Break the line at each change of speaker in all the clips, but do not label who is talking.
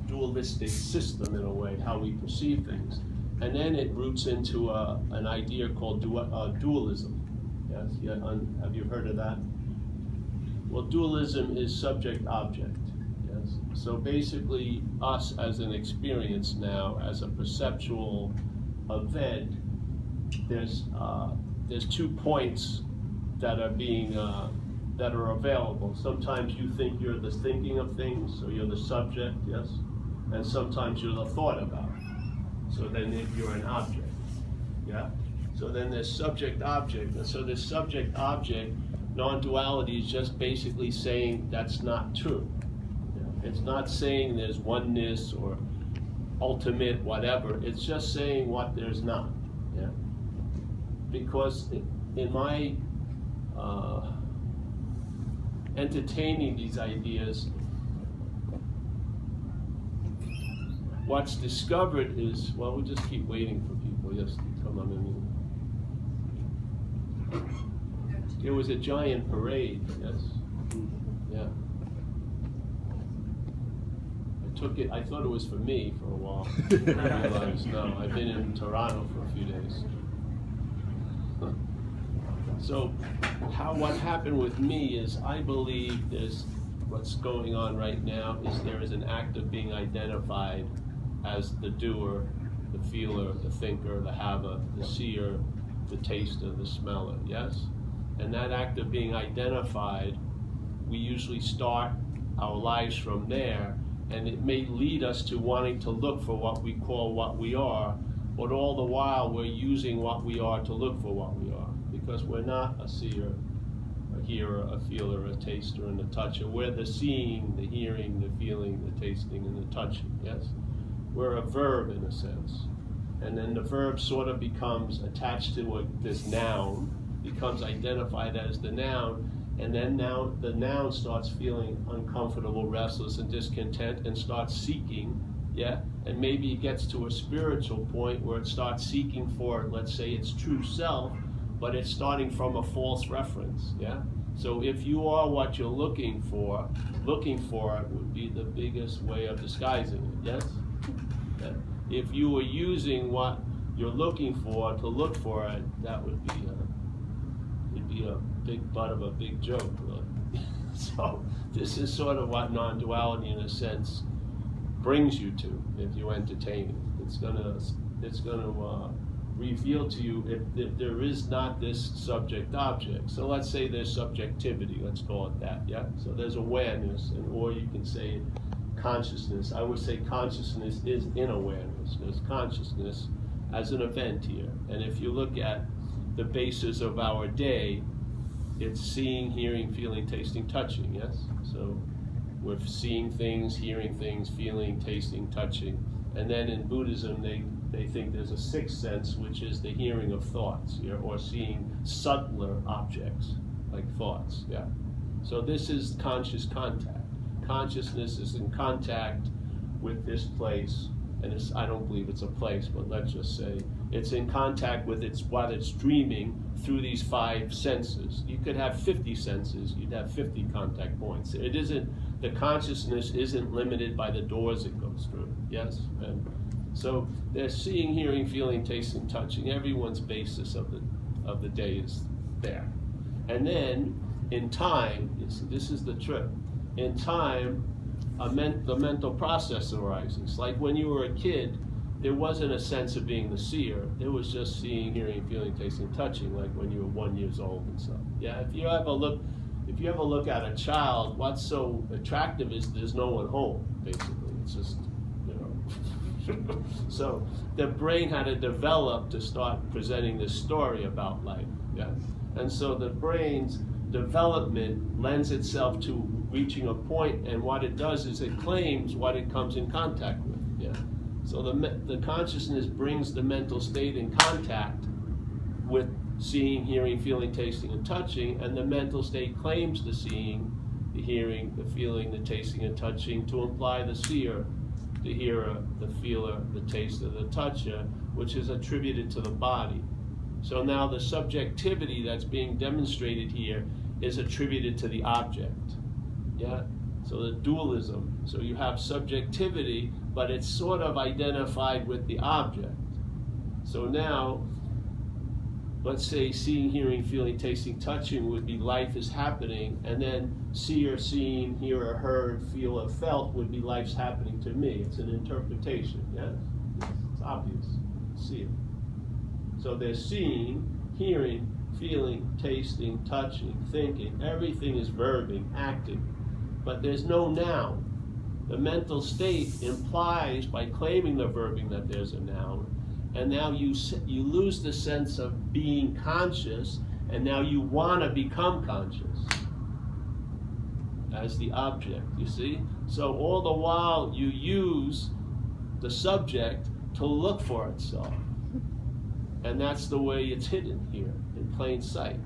dualistic system in a way, how we perceive things. And then it roots into an idea called dualism. Yes, yeah, have you heard of that? Well, dualism is subject-object. Yes, so basically, us as an experience now, as a perceptual event, there's 2 points that are being that are available. Sometimes you think you're the thinking of things, so you're the subject, yes, and sometimes you're the thought about. So then you're an object, yeah. So then there's subject-object, and so this subject-object non-duality is just basically saying that's not true. Yeah? It's not saying there's oneness or ultimate whatever. It's just saying what there's not. Yeah. Because in my entertaining these ideas, what's discovered is, well, we just keep waiting for people. Yes, come on in. There was a giant parade, yes. Yeah. I thought it was for me for a while. I realized, no, I've been in Toronto for a few days. So what happened with me is I believe what's going on right now is there is an act of being identified as the doer, the feeler, the thinker, the haver, the seer, the taster, the smeller, yes? And that act of being identified, we usually start our lives from there, and it may lead us to wanting to look for what we call what we are, but all the while we're using what we are to look for what we are, because we're not a seer, a hearer, a feeler, a taster, and a toucher. We're the seeing, the hearing, the feeling, the tasting, and the touching, yes? We're a verb in a sense. And then the verb sort of becomes attached to this noun, becomes identified as the noun, and then now the noun starts feeling uncomfortable, restless, and discontent, and starts seeking, yeah? And maybe it gets to a spiritual point where it starts seeking for, let's say, its true self, but it's starting from a false reference, yeah? So if you are what you're looking for it would be the biggest way of disguising it, yes? Yeah. If you were using what you're looking for to look for it, that would be it'd be a big butt of a big joke, really. So this is sort of what non-duality, in a sense, brings you to if you entertain it. It's gonna reveal to you if there is not this subject-object. So let's say there's subjectivity, let's call it that, yeah? So there's awareness, or you can say consciousness. I would say consciousness is in awareness. There's consciousness as an event here. And if you look at the basis of our day, it's seeing, hearing, feeling, tasting, touching, yes? So we're seeing things, hearing things, feeling, tasting, touching. And then in Buddhism, they think there's a sixth sense, which is the hearing of thoughts, yeah? Or seeing subtler objects, like thoughts, yeah? So this is conscious contact. Consciousness is in contact with this place, and I don't believe it's a place, but let's just say it's in contact with what it's dreaming through these 5 senses. You could have 50 senses, you'd have 50 contact points. The consciousness isn't limited by the doors it goes through, yes? And so they're seeing, hearing, feeling, tasting, touching. Everyone's basis of the day is there. And then in time, this is the trip. In time, the mental process arises. Like when you were a kid, there wasn't a sense of being the seer. There was just seeing, hearing, feeling, tasting, touching, like when you were 1 year old and stuff. Yeah, if you ever look at a child, what's so attractive is there's no one home, basically. It's just, So the brain had to develop to start presenting this story about life, yeah? And so the brain's development lends itself to reaching a point, and what it does is it claims what it comes in contact with, yeah? So the consciousness brings the mental state in contact with seeing, hearing, feeling, tasting, and touching, and the mental state claims the seeing, the hearing, the feeling, the tasting, and touching to imply the seer, the hearer, the feeler, the taster, the toucher, which is attributed to the body. So now the subjectivity that's being demonstrated here is attributed to the object. Yeah? So the dualism. So you have subjectivity, but it's sort of identified with the object. So now, let's say seeing, hearing, feeling, tasting, touching would be life is happening, and then see or seen, hear or heard, feel or felt would be life's happening to me. It's an interpretation, yes? It's obvious. See it. So there's seeing, hearing, feeling, tasting, touching, thinking. Everything is verbing, acting. But there's no noun. The mental state implies, by claiming the verbing, that there's a noun. And now you lose the sense of being conscious, and now you want to become conscious as the object, you see? So all the while you use the subject to look for itself. And that's the way it's hidden here, in plain sight.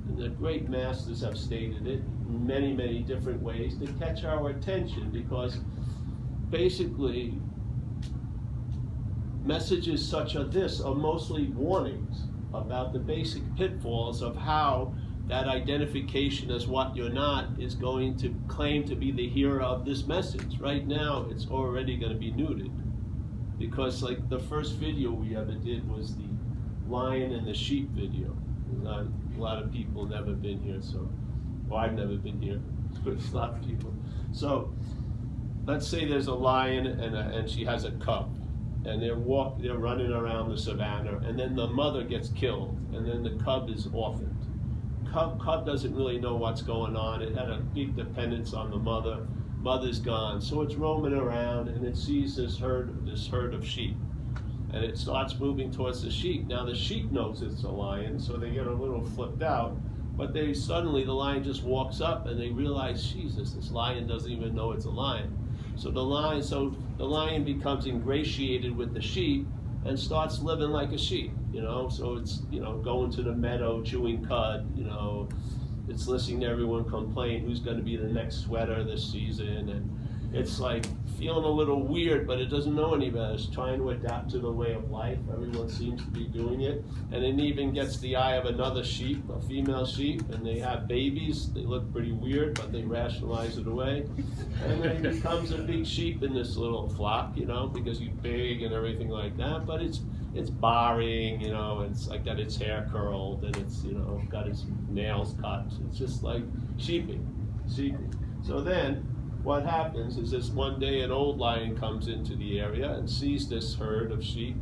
And the great masters have stated it in many, many different ways to catch our attention, because basically messages such as this are mostly warnings about the basic pitfalls of how that identification as what you're not is going to claim to be the hero of this message. Right now, it's already going to be neutered. Because like the first video we ever did was the lion and the sheep video. A lot of people never been here, so, well, I've never been here, but a lot of people. So let's say there's a lion and she has a cub. And they're running around the savannah, and then the mother gets killed, and then the cub is orphaned. Cub doesn't really know what's going on. It had a big dependence on the mother. Mother's gone, so it's roaming around, and it sees this herd of sheep, and it starts moving towards the sheep. Now the sheep knows it's a lion, so they get a little flipped out. But suddenly the lion just walks up, and they realize, Jesus, this lion doesn't even know it's a lion. So the lion becomes ingratiated with the sheep and starts living like a sheep, So it's, going to the meadow, chewing cud, It's listening to everyone complain who's going to be the next sweater this season. And it's like feeling a little weird, but it doesn't know any better. It's trying to adapt to the way of life. Everyone seems to be doing it. And it even gets the eye of another sheep, a female sheep, and they have babies. They look pretty weird, but they rationalize it away. And then he becomes a big sheep in this little flock, because he's big and everything like that. But it's barring, it's like got its hair curled and it's, got its nails cut. It's just like sheeping. So then, what happens is this one day an old lion comes into the area and sees this herd of sheep,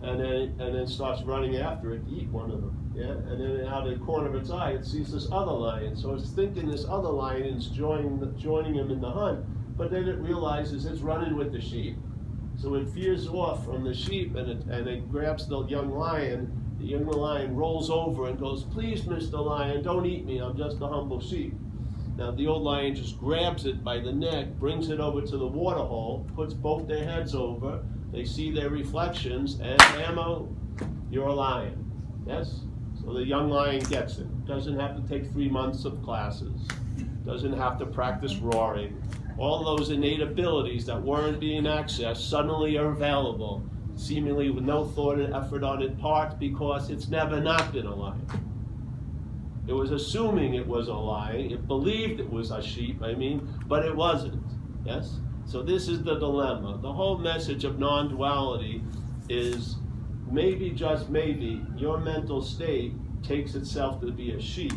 and then starts running after it to eat one of them. Yeah, and then out of the corner of its eye, it sees this other lion. So it's thinking this other lion is joining him in the hunt, but then it realizes it's running with the sheep. So it veers off from the sheep and it grabs the young lion. The young lion rolls over and goes, "Please, Mr. Lion, don't eat me. I'm just a humble sheep." Now the old lion just grabs it by the neck, brings it over to the water hole, puts both their heads over, they see their reflections, and ammo, you're a lion. Yes? So the young lion gets it. Doesn't have to take 3 months of classes. Doesn't have to practice roaring. All those innate abilities that weren't being accessed suddenly are available, seemingly with no thought and effort on its part, because it's never not been a lion. It was assuming it was a lion. It believed it was a sheep, but it wasn't. Yes? So this is the dilemma. The whole message of non-duality is maybe, just maybe, your mental state takes itself to be a sheep.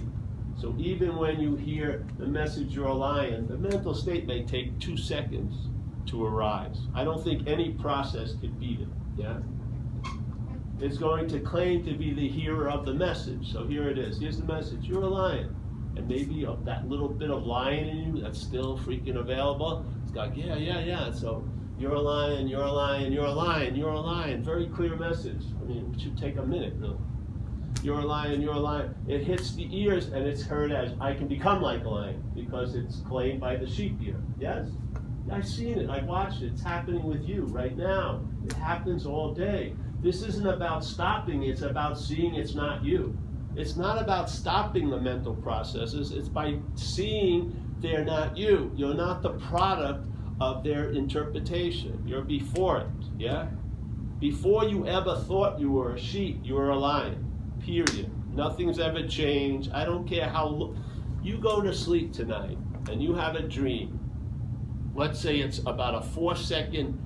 So even when you hear the message you're a lion, the mental state may take 2 seconds to arise. I don't think any process could beat it. Yeah? It's going to claim to be the hearer of the message. So here it is. Here's the message. You're a lion. And maybe that little bit of lion in you that's still freaking available, it's like, yeah. So you're a lion, you're a lion, you're a lion, you're a lion. Very clear message. It should take a minute, really. You're a lion, you're a lion. It hits the ears and it's heard as, I can become like a lion, because it's claimed by the sheep ear. Yes? I've seen it. I've watched it. It's happening with you right now. It happens all day. This isn't about stopping, it's about seeing it's not you. It's not about stopping the mental processes, it's by seeing they're not you. You're not the product of their interpretation. You're before it, yeah? Before you ever thought you were a sheep, you were a lion, period. Nothing's ever changed. I don't care how, you go to sleep tonight and you have a dream, let's say it's about a 4-second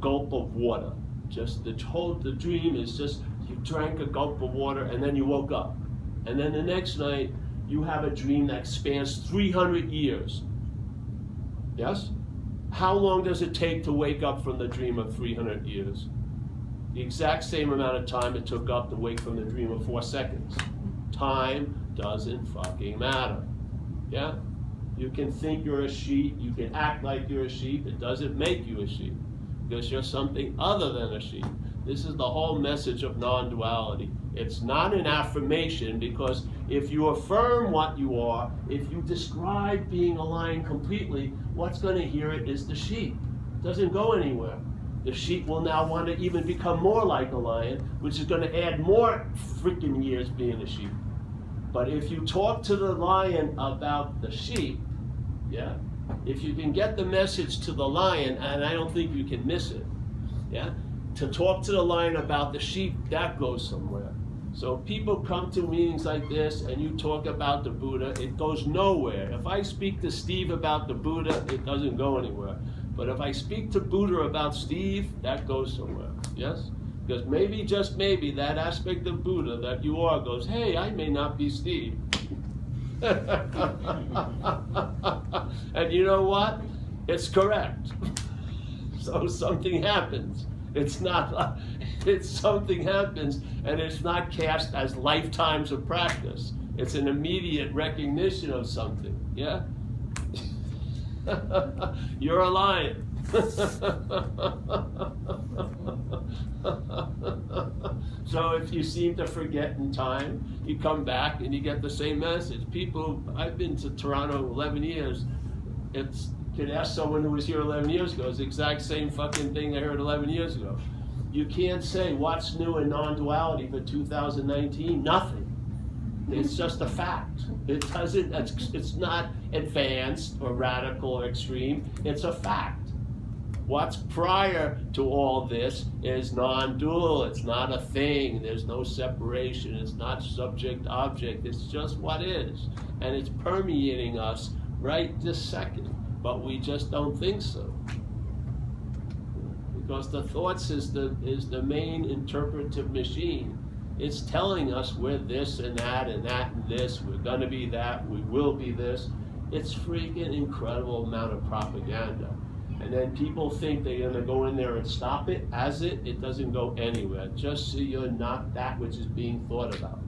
gulp of water. Just the dream is just you drank a gulp of water and then you woke up. And then the next night you have a dream that spans 300 years. Yes? How long does it take to wake up from the dream of 300 years? The exact same amount of time it took up to wake from the dream of 4 seconds. Time doesn't fucking matter. Yeah? You can think you're a sheep, you can act like you're a sheep, it doesn't make you a sheep. Because you're something other than a sheep. This is the whole message of non-duality. It's not an affirmation, because if you affirm what you are, if you describe being a lion completely, what's going to hear it is the sheep. It doesn't go anywhere. The sheep will now want to even become more like a lion, which is going to add more freaking years being a sheep. But if you talk to the lion about the sheep, yeah, if you can get the message to the lion, and I don't think you can miss it, yeah, to talk to the lion about the sheep, that goes somewhere. So people come to meetings like this and you talk about the Buddha, it goes nowhere. If I speak to Steve about the Buddha, it doesn't go anywhere. But if I speak to Buddha about Steve, that goes somewhere, yes? Because maybe, just maybe, that aspect of Buddha that you are goes, hey, I may not be Steve. And you know what? It's correct. So something happens. It's something happens, and it's not cast as lifetimes of practice. It's an immediate recognition of something, yeah? You're a lion. So if you seem to forget in time, you come back and you get the same message. People, I've been to Toronto 11 years. You could ask someone who was here 11 years ago. It's the exact same fucking thing I heard 11 years ago. You can't say what's new in non-duality for 2019. Nothing. It's just a fact. It's not advanced or radical or extreme. It's a fact. What's prior to all this is non-dual. It's not a thing. There's no separation. It's not subject-object. It's just what is. And it's permeating us right this second. But we just don't think so. Because the thoughts is the main interpretive machine. It's telling us we're this and that and that and this. We're going to be that. We will be this. It's freaking incredible amount of propaganda. And then people think they're going to go in there and stop it. As it doesn't go anywhere. Just so you're not that which is being thought about.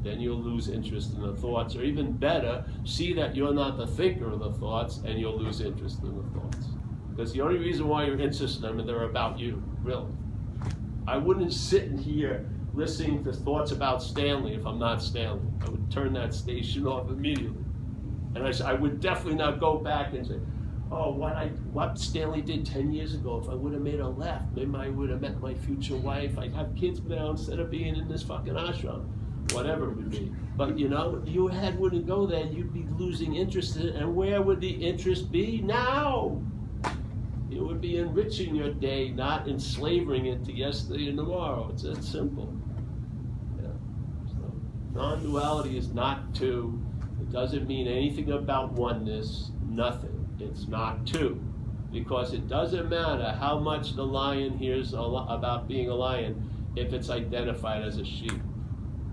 Then you'll lose interest in the thoughts. Or even better, see that you're not the thinker of the thoughts, and you'll lose interest in the thoughts. Because the only reason why you're interested in them is they're about you, really. I wouldn't sit in here listening to thoughts about Stanley if I'm not Stanley. I would turn that station off immediately. And I would definitely not go back and say, oh, what Stanley did 10 years ago, if I would have made a left, maybe I would have met my future wife, I'd have kids now instead of being in this fucking ashram. Whatever it would be. But you know, your head wouldn't go there, you'd be losing interest in it, and where would the interest be? Now! It would be enriching your day, not enslaving it to yesterday and tomorrow. It's that simple. Yeah. So, non-duality is not two. It doesn't mean anything about oneness, nothing. It's not two. Because it doesn't matter how much the lion hears about being a lion if it's identified as a sheep.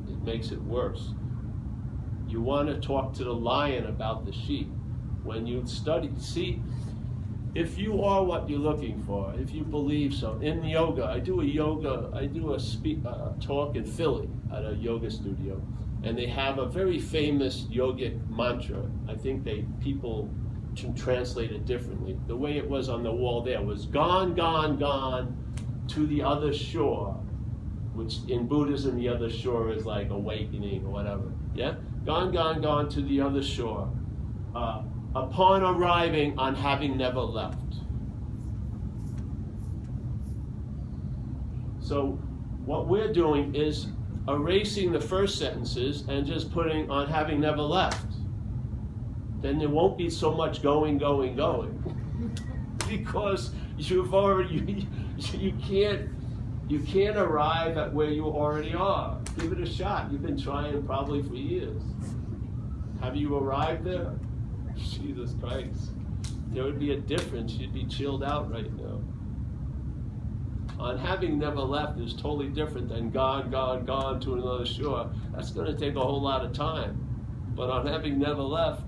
It makes it worse. You want to talk to the lion about the sheep. When you study, see, if you are what you're looking for, if you believe so, in yoga, I do a talk in Philly at a yoga studio, and they have a very famous yogic mantra. I think people can translate it differently. The way it was on the wall there was gone, gone, gone to the other shore, which in Buddhism, the other shore is like awakening or whatever. Yeah? Gone, gone, gone to the other shore. Upon arriving on having never left. So what we're doing is erasing the first sentences and just putting on having never left. Then there won't be so much going, going, going. Because you've already, you can't arrive at where you already are. Give it a shot. You've been trying probably for years. Have you arrived there? Jesus Christ. there would be a difference. You'd be chilled out right now. On having never left is totally different than gone to another shore. That's going to take a whole lot of time. But on having never left,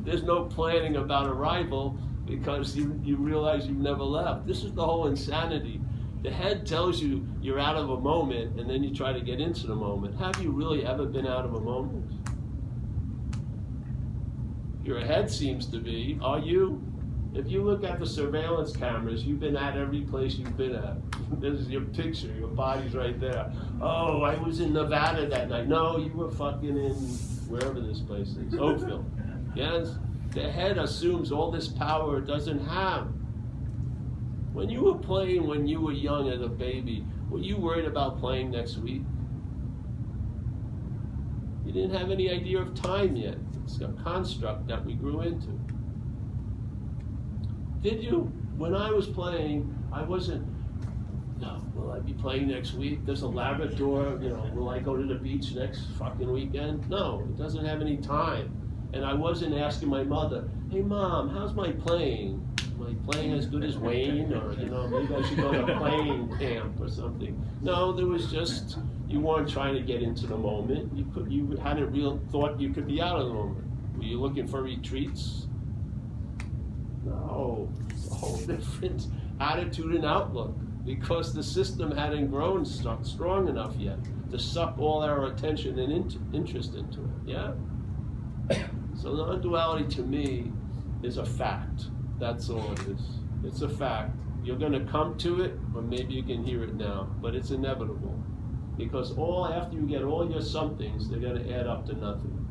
there's no planning about arrival because you realize you've never left. This is the whole insanity. The head tells you you're out of a moment, and then you try to get into the moment. Have you really ever been out of a moment? Your head seems to be. Are you? If you look at the surveillance cameras, you've been at every place you've been at. This is your picture, your body's right there. Oh, I was in Nevada that night. No, you were fucking in wherever this place is, Oakville. Yes? The head assumes all this power it doesn't have. When you were playing when you were young as a baby, were you worried about playing next week? You didn't have any idea of time yet. It's a construct that we grew into. Did you? When I was playing, I wasn't, no, will I be playing next week? There's a Labrador, will I go to the beach next fucking weekend? No, it doesn't have any time. And I wasn't asking my mother, hey Mom, how's my playing? Am I playing as good as Wayne? Or, maybe I should go to playing camp or something. No, there was just, you weren't trying to get into the moment. You hadn't thought you could be out of the moment. Were you looking for retreats? No, it's a whole different attitude and outlook because the system hadn't grown strong enough yet to suck all our attention and interest into it, yeah? So non-duality to me is a fact. That's all it is. It's a fact. You're going to come to it, or maybe you can hear it now, but it's inevitable. Because after you get all your somethings, they're going to add up to nothing.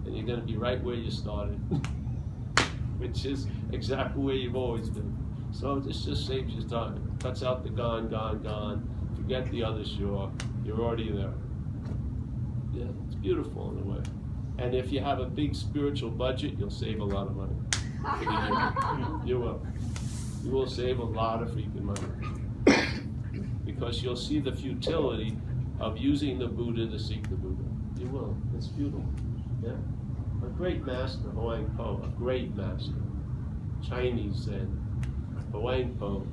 And you're going to be right where you started. Which is exactly where you've always been. So this just saves you time. Cuts out the gone. Forget the other shore. You're already there. Yeah, it's beautiful in a way. And if you have a big spiritual budget, you'll save a lot of money. You will. You will save a lot of freaking money. Because you'll see the futility of using the Buddha to seek the Buddha. You will. It's futile. Yeah. A great master, Huang Po, a great master, Chinese Zen, Huang Po.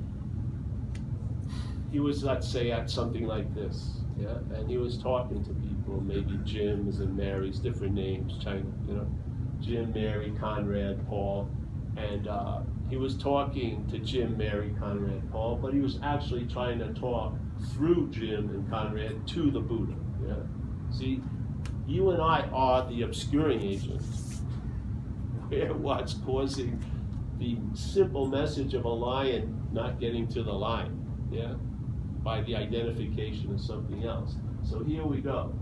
He was, let's say, at something like this, yeah, and he was talking to people, maybe Jims and Marys, different names, China, Jim, Mary, Conrad, Paul, and he was talking to Jim, Mary, Conrad, Paul, but he was actually trying to talk through Jim and Conrad to the Buddha, yeah. See, you and I are the obscuring agents. We're what's causing the simple message of a lion not getting to the line, yeah, by the identification of something else. So here we go.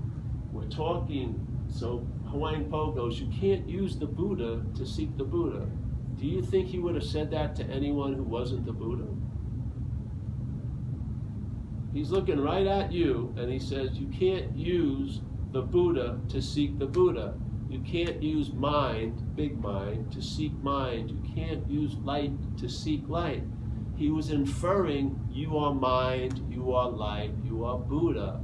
We're talking, so Huang Po goes, you can't use the Buddha to seek the Buddha. Do you think he would have said that to anyone who wasn't the Buddha? He's looking right at you and he says, you can't use the Buddha to seek the Buddha. You can't use mind, big mind, to seek mind. You can't use light to seek light. He was inferring you are mind, you are light, you are Buddha.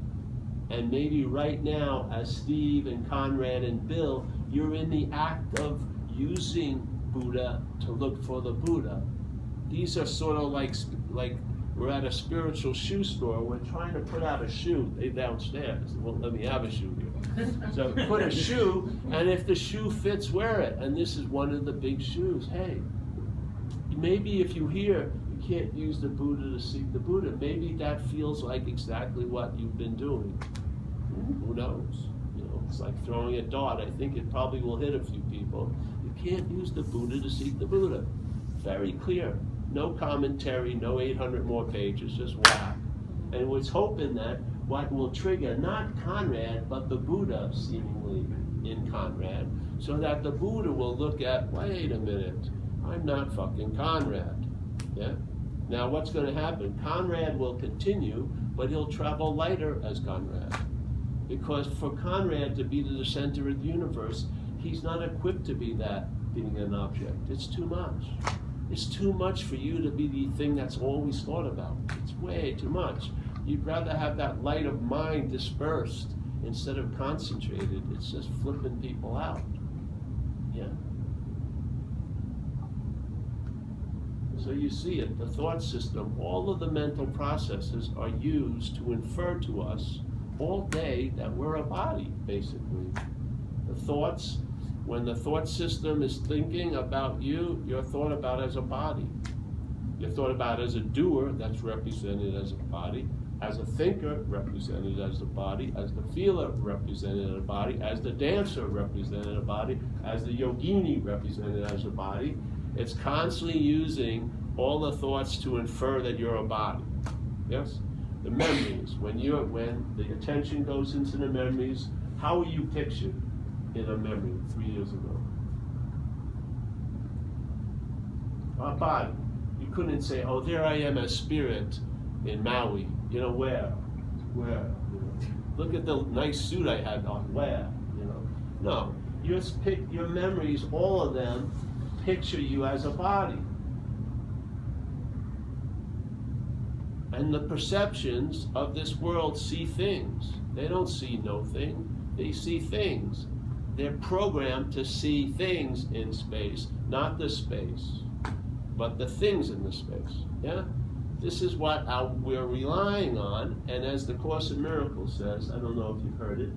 And maybe right now, as Steve and Conrad and Bill, you're in the act of using Buddha to look for the Buddha. These are sort of like we're at a spiritual shoe store. We're trying to put out a shoe. They downstairs. They won't let me have a shoe here. So put a shoe, and if the shoe fits, wear it. And this is one of the big shoes. Hey, maybe if you hear you can't use the Buddha to seek the Buddha, maybe that feels like exactly what you've been doing. Who knows? It's like throwing a dart. I think it probably will hit a few people. You can't use the Buddha to seek the Buddha. Very clear. No commentary, no 800 more pages, just whack. And was hoping that what will trigger not Conrad, but the Buddha seemingly in Conrad, so that the Buddha will look at, wait a minute, I'm not fucking Conrad. Yeah? Now what's going to happen? Conrad will continue, but he'll travel lighter as Conrad. Because for Conrad to be the center of the universe, he's not equipped to be that, being an object. It's too much. It's too much for you to be the thing that's always thought about. It's way too much. You'd rather have that light of mind dispersed instead of concentrated. It's just flipping people out. Yeah. So you see it, the thought system, all of the mental processes are used to infer to us all day that we're a body, basically. The thoughts, when the thought system is thinking about you, you're thought about as a body. You're thought about as a doer, that's represented as a body. As a thinker, represented as a body. As the feeler, represented as a body. As the dancer, represented as a body. As the yogini, represented as a body. It's constantly using all the thoughts to infer that you're a body. Yes? The memories, when the attention goes into the memories, how were you pictured in a memory 3 years ago? A body. You couldn't say, oh, there I am as spirit in Maui. You know, where? You know, look at the nice suit I had on. Where? You know, no. Your memories, all of them, picture you as a body. And the perceptions of this world see things. They don't see no thing. They see things. They're programmed to see things in space, not the space, but the things in the space. Yeah? This is what we're relying on, and as the Course in Miracles says, I don't know if you've heard it,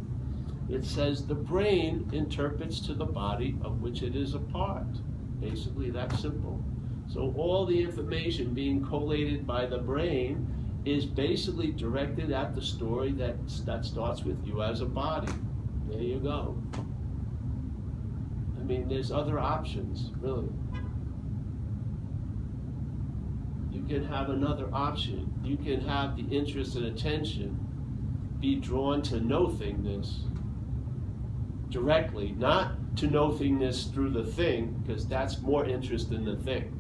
it says the brain interprets to the body of which it is a part. Basically, that's simple. So all the information being collated by the brain is basically directed at the story that starts with you as a body. There you go. I mean, there's other options, really. You can have another option. You can have the interest and attention be drawn to no-thingness directly, not to no-thingness through the thing, because that's more interest in the thing.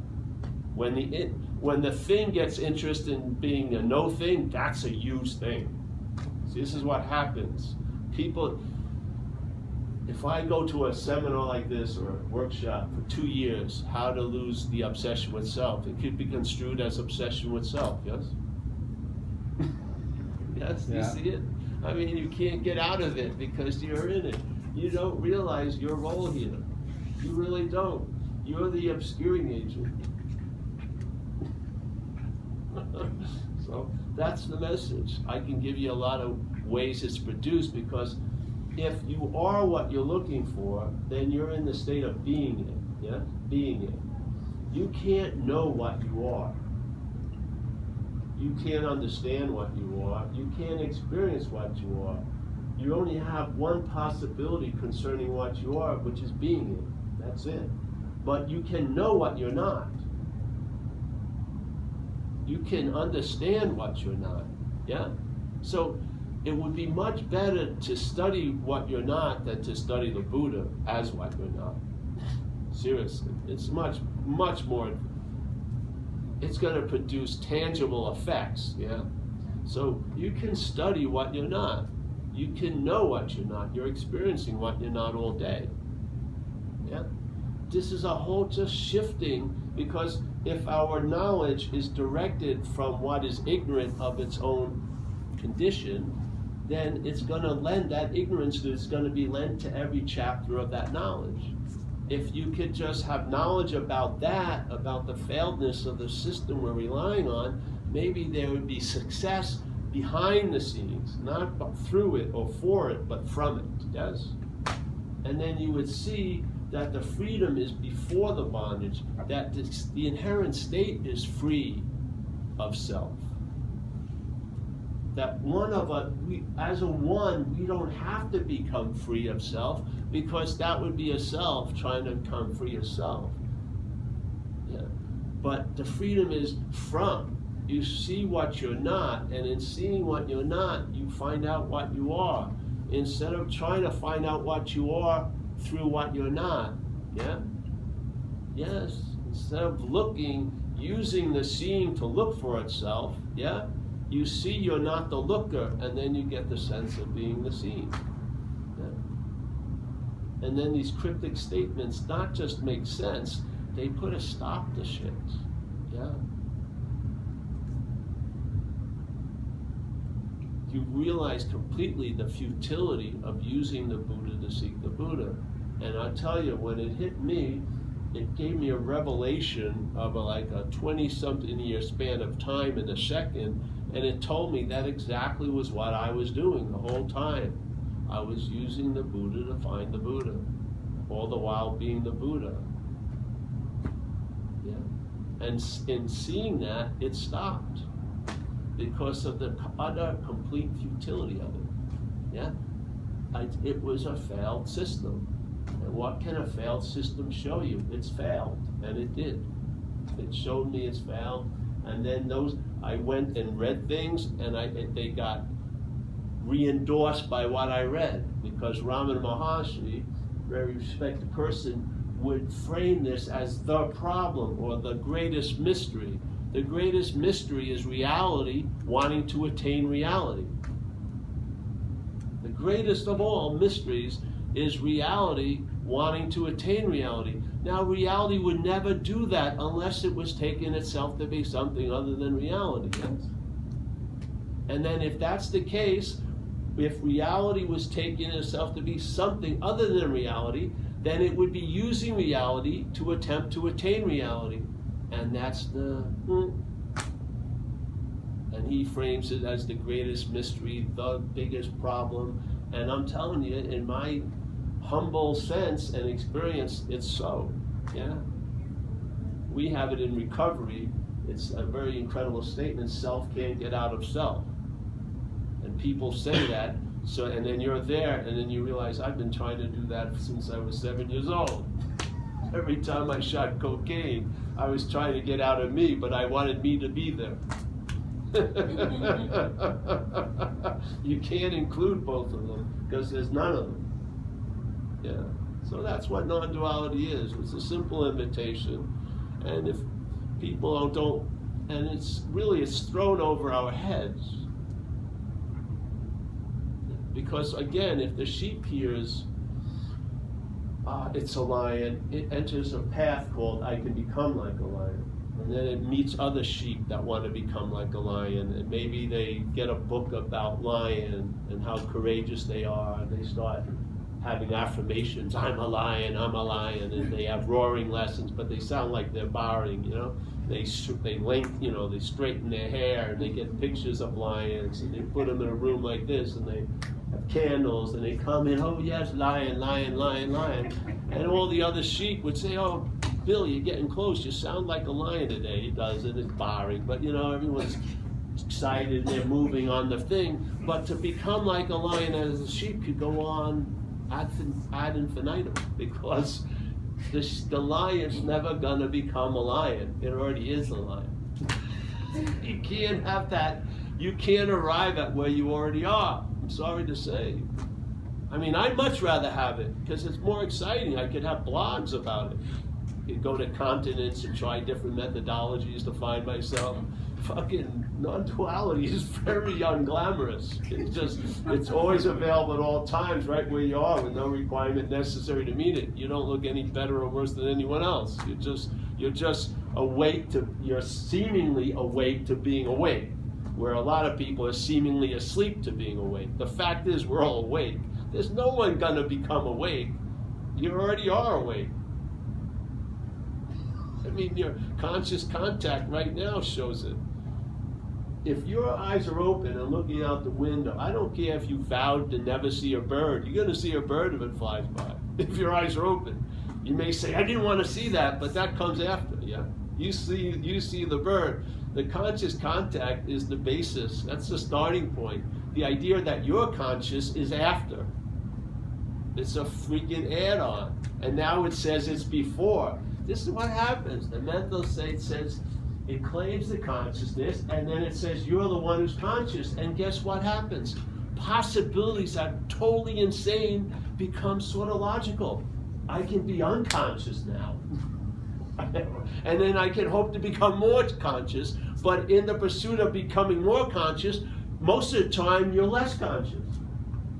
When the thing gets interest in being a no-thing, that's a huge thing. See, this is what happens. People, if I go to a seminar like this or a workshop for 2 years, how to lose the obsession with self, it could be construed as obsession with self, yes? Yes, yeah. You see it? I mean, you can't get out of it because you're in it. You don't realize your role here. You really don't. You're the obscuring agent. So that's the message. I can give you a lot of ways it's produced, because if you are what you're looking for, then you're in the state of being it. Yeah? Being it. You can't know what you are. You can't understand what you are. You can't experience what you are. You only have one possibility concerning what you are, which is being it. That's it. But you can know what you're not. You can understand what you're not. Yeah? So it would be much better to study what you're not than to study the Buddha as what you're not. Seriously. It's much, much more, it's going to produce tangible effects. Yeah? So you can study what you're not. You can know what you're not. You're experiencing what you're not all day. Yeah? This is a whole just shifting, because if our knowledge is directed from what is ignorant of its own condition, then it's going to lend, that ignorance is going to be lent to every chapter of that knowledge. If you could just have knowledge about that, about the failedness of the system we're relying on, maybe there would be success behind the scenes, not through it or for it, but from it, yes? And then you would see that the freedom is before the bondage, that the inherent state is free of self. That one of us, as a one, we don't have to become free of self, because that would be a self trying to become free of self. Yeah. But the freedom is from. You see what you're not, and in seeing what you're not, you find out what you are. Instead of trying to find out what you are through what you're not. Yeah? Yes. Instead of looking, using the seeing to look for itself, yeah? You see you're not the looker, and then you get the sense of being the seen. Yeah? And then these cryptic statements not just make sense, they put a stop to shit. Yeah? You realize completely the futility of using the Buddha to seek the Buddha. And I tell you, when it hit me, it gave me a revelation of like a 20-something year span of time in a second, and it told me that exactly was what I was doing the whole time. I was using the Buddha to find the Buddha, all the while being the Buddha. Yeah. And in seeing that, it stopped because of the utter complete futility of it. Yeah. It was a failed system. And what can a failed system show you? It's failed, and it did. It showed me it's failed, and then I went and read things, and they got re-endorsed by what I read, because Ramana Maharshi, very respected person, would frame this as the problem or the greatest mystery. The greatest mystery is reality wanting to attain reality. The greatest of all mysteries is reality wanting to attain reality. Now, reality would never do that unless it was taking itself to be something other than reality. Yes? And then if that's the case, if reality was taking itself to be something other than reality, then it would be using reality to attempt to attain reality. And that's and he frames it as the greatest mystery, the biggest problem. And I'm telling you, in my humble sense and experience, it's so. Yeah. We have it in recovery. It's a very incredible statement. Self can't get out of self. And people say that, so, and then you're there, and then you realize, I've been trying to do that since I was 7 years old. Every time I shot cocaine, I was trying to get out of me, but I wanted me to be there. You can't include both of them, because there's none of them. Yeah. So that's what non-duality is. It's a simple invitation. And if people don't, and it's thrown over our heads. Because again, if the sheep hears, it's a lion, it enters a path called I can become like a lion. And then it meets other sheep that want to become like a lion, and maybe they get a book about lion and how courageous they are, and they start having affirmations, I'm a lion, and they have roaring lessons, but they sound like they're barring, They they straighten their hair, and they get pictures of lions, and they put them in a room like this, and they have candles, and they come in, oh yes, lion, lion, lion, lion. And all the other sheep would say, oh, Bill, you're getting close, you sound like a lion today. He does it, it's barring, but everyone's excited, they're moving on the thing. But to become like a lion as a sheep could go on ad infinitum, because the lion's never gonna become a lion. It already is a lion. You can't have that. You can't arrive at where you already are. I'm sorry to say. I mean, I'd much rather have it because it's more exciting. I could have blogs about it. I could go to continents and try different methodologies to find myself. Fucking non-duality is very unglamorous. It's always available at all times, right where you are, with no requirement necessary to meet it. You don't look any better or worse than anyone else. You're just awake to. You're seemingly awake to being awake, where a lot of people are seemingly asleep to being awake. The fact is, we're all awake. There's no one gonna become awake. You already are awake. I mean, your conscious contact right now shows it. If your eyes are open and looking out the window, I don't care if you vowed to never see a bird. You're going to see a bird if it flies by. If your eyes are open, you may say, "I didn't want to see that," but that comes after. Yeah, you see the bird. The conscious contact is the basis. That's the starting point. The idea that you're conscious is after. It's a freaking add-on, and now it says it's before. This is what happens. The mental state says. It claims the consciousness, and then it says you're the one who's conscious. And guess what happens? Possibilities that are totally insane become sort of logical. I can be unconscious now. And then I can hope to become more conscious, but in the pursuit of becoming more conscious, most of the time you're less conscious.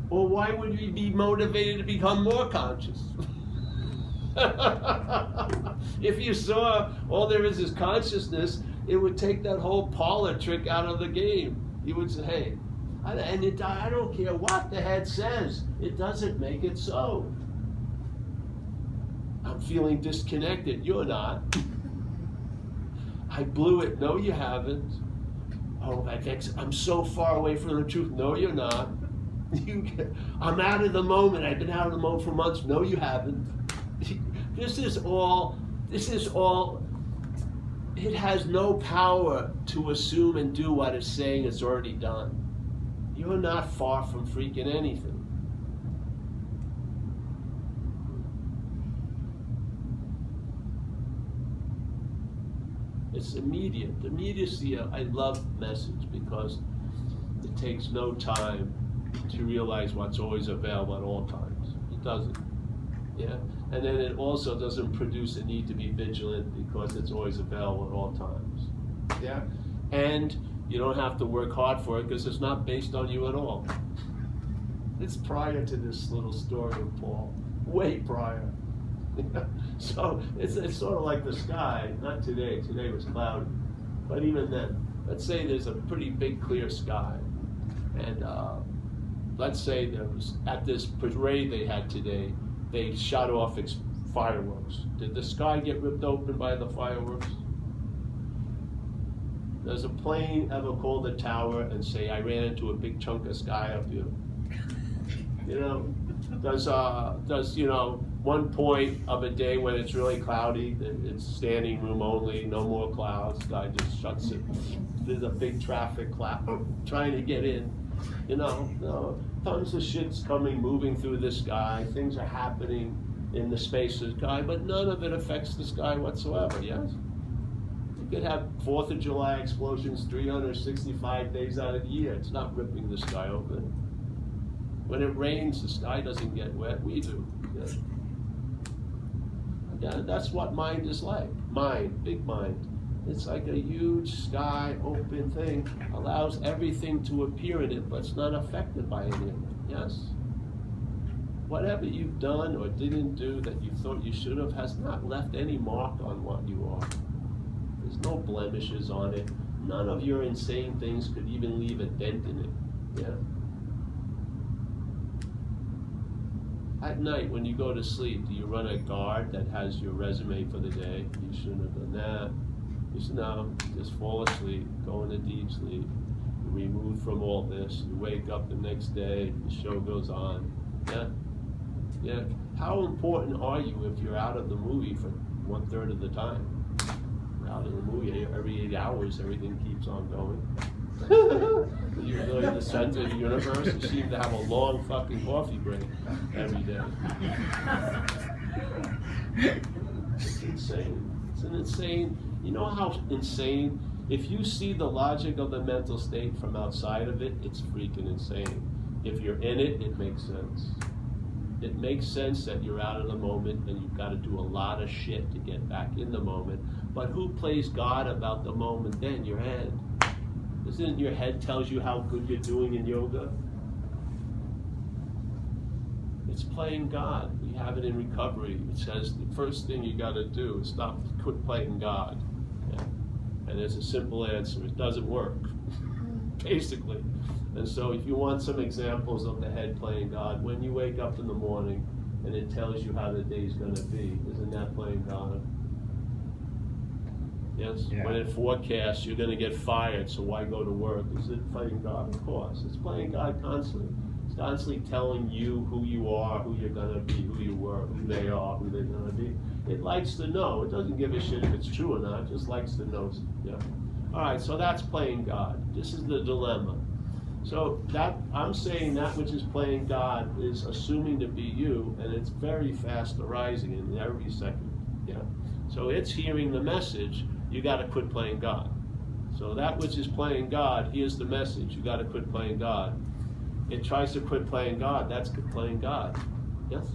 Well, why would you be motivated to become more conscious? If you saw all there is consciousness, it would take that whole parlor trick out of the game. You would say, hey, I don't care what the head says. It doesn't make it so. I'm feeling disconnected. You're not. I blew it. No, you haven't. Oh, I'm so far away from the truth. No, you're not. I'm out of the moment. I've been out of the moment for months. No, you haven't. This is all, it has no power to assume and do what it's saying it's already done. You're not far from freaking anything. It's immediate. The immediacy, I love message because it takes no time to realize what's always available at all times. It doesn't. Yeah? And then it also doesn't produce a need to be vigilant because it's always available at all times. Yeah? And you don't have to work hard for it because it's not based on you at all. It's prior to this little story of Paul. Way prior. So it's sort of like the sky. Not today. Today was cloudy. But even then, let's say there's a pretty big clear sky. And let's say there was, at this parade they had today, they shot off fireworks. Did the sky get ripped open by the fireworks? Does a plane ever call the tower and say, I ran into a big chunk of sky up here? You know, does you know, one point of a day when it's really cloudy, it's standing room only, no more clouds, sky just shuts it. There's a big traffic cloud trying to get in. You know, no, tons of shit's coming, moving through the sky. Things are happening in the space of the sky, but none of it affects the sky whatsoever, yes? You could have 4th of July explosions 365 days out of the year. It's not ripping the sky open. When it rains, the sky doesn't get wet. We do. Yeah. Yeah, that's what mind is like. Mind, big mind. It's like a huge sky, open thing, allows everything to appear in it, but it's not affected by any of it, yes? Whatever you've done or didn't do that you thought you should have has not left any mark on what you are. There's no blemishes on it. None of your insane things could even leave a dent in it, yeah? At night, when you go to sleep, do you run a guard that has your resume for the day? You shouldn't have done that. Just fall asleep, go into deep sleep, you're removed from all this, you wake up the next day, the show goes on. Yeah? Yeah. How important are you if you're out of the movie for 1/3 of the time? You're out of the movie, every 8 hours, everything keeps on going. You're really the center of the universe. You seem to have a long fucking coffee break every day. It's insane. It's an insane. You know how insane? If you see the logic of the mental state from outside of it, it's freaking insane. If you're in it, it makes sense. It makes sense that you're out of the moment and you've got to do a lot of shit to get back in the moment. But who plays God about the moment then? Your head. Isn't it your head tells you how good you're doing in yoga? It's playing God. We have it in recovery. It says the first thing you got to do is quit playing God. Yeah. And there's a simple answer. It doesn't work, basically. And so if you want some examples of the head playing God, when you wake up in the morning and it tells you how the day's going to be, isn't that playing God? Yes? Yeah. When it forecasts you're going to get fired, so why go to work? Is it playing God? Of course. It's playing God constantly. It's constantly telling you who you are, who you're going to be, who you were, who they are, who they're going to be. It likes to know. It doesn't give a shit if it's true or not. It just likes to know. Yeah. All right, so that's playing God. This is the dilemma. So that I'm saying that which is playing God is assuming to be you, and it's very fast arising in every second. Yeah. So it's hearing the message. You got to quit playing God. So that which is playing God, here's the message. You got to quit playing God. It tries to quit playing God. That's playing God. Yes?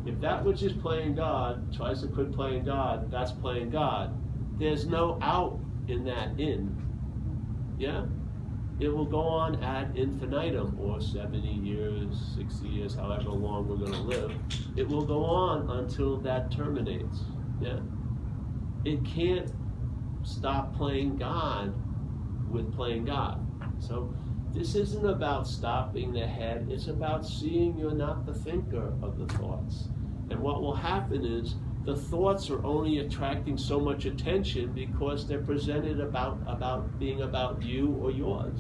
If that which is playing God tries to quit playing God, that's playing God. There's no out in that in. Yeah? It will go on ad infinitum, or 70 years, 60 years, however long we're going to live. It will go on until that terminates. Yeah? It can't stop playing God with playing God. So This isn't about stopping the head, it's about seeing you're not the thinker of the thoughts. And what will happen is the thoughts are only attracting so much attention because they're presented about being about you or yours.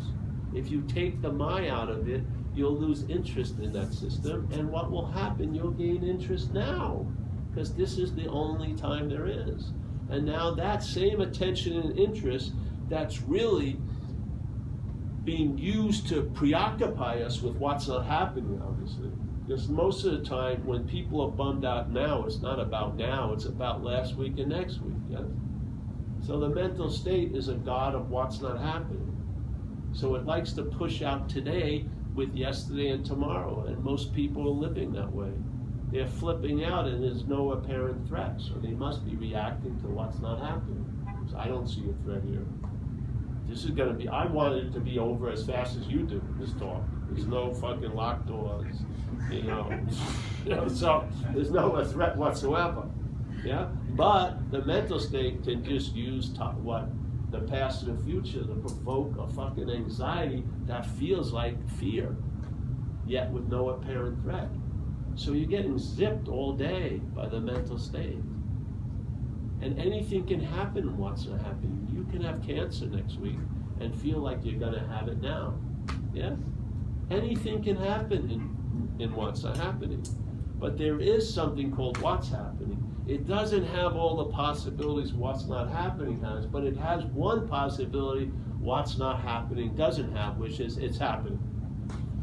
If you take the my out of it, you'll lose interest in that system, and what will happen, you'll gain interest now, because this is the only time there is. And now that same attention and interest that's really being used to preoccupy us with what's not happening, obviously. Because most of the time, when people are bummed out now, it's not about now, it's about last week and next week, yes? So the mental state is a god of what's not happening. So it likes to push out today with yesterday and tomorrow, and most people are living that way. They're flipping out and there's no apparent threat, so they must be reacting to what's not happening. So I don't see a threat here. This is gonna be, I wanted it to be over as fast as you do, this talk. There's no fucking locked doors, you know, so there's no threat whatsoever, yeah? But the mental state can just use the past and the future to provoke a fucking anxiety that feels like fear, yet with no apparent threat. So you're getting zipped all day by the mental state. And anything can happen in what's not happening. You can have cancer next week and feel like you're gonna have it now, yeah? Anything can happen in what's not happening. But there is something called what's happening. It doesn't have all the possibilities what's not happening has, but it has one possibility what's not happening doesn't have, which is it's happening.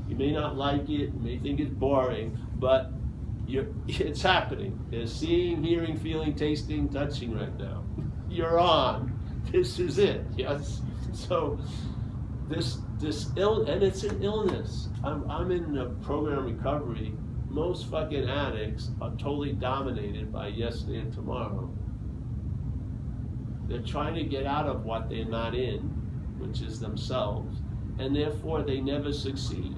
You may not like it, you may think it's boring, but it's happening. There's seeing, hearing, feeling, tasting, touching right now. You're on. This is it, yes? So this and it's an illness. I'm in a program recovery. Most fucking addicts are totally dominated by yesterday and tomorrow. They're trying to get out of what they're not in, which is themselves, and therefore they never succeed.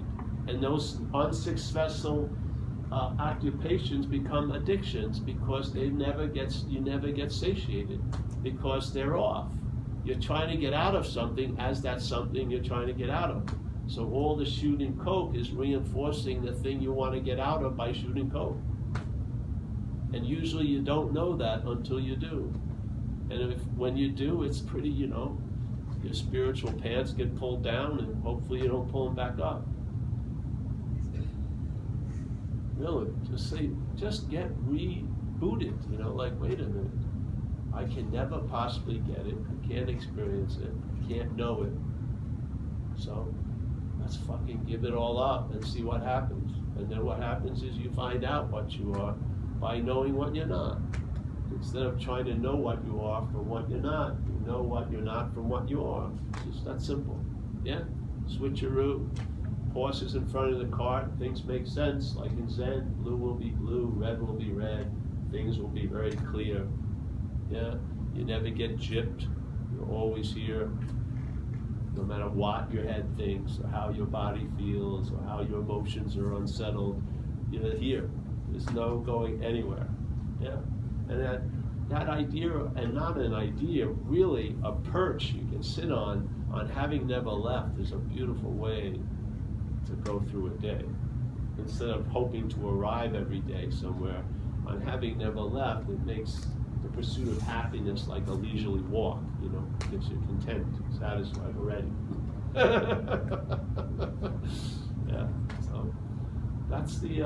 And those unsuccessful occupations become addictions because you never get satiated because they're off. You're trying to get out of something as that something you're trying to get out of. So all the shooting coke is reinforcing the thing you want to get out of by shooting coke. And usually you don't know that until you do. And when you do, it's pretty, your spiritual pants get pulled down and hopefully you don't pull them back up. Really, just get rebooted, like, wait a minute. I can never possibly get it. I can't experience it. I can't know it. So let's fucking give it all up and see what happens. And then what happens is you find out what you are by knowing what you're not. Instead of trying to know what you are from what you're not, you know what you're not from what you are. It's just that simple. Yeah? Switcheroo. Horses in front of the cart, things make sense. Like in Zen, blue will be blue, red will be red. Things will be very clear. Yeah? You never get gypped. You're always here. No matter what your head thinks, or how your body feels, or how your emotions are unsettled, you're here. There's no going anywhere. Yeah? And that idea, and not an idea, really a perch you can sit on having never left is a beautiful way to go through a day. Instead of hoping to arrive every day somewhere, on having never left, it makes the pursuit of happiness like a leisurely walk, gets you content, satisfied already. Yeah, so that's the,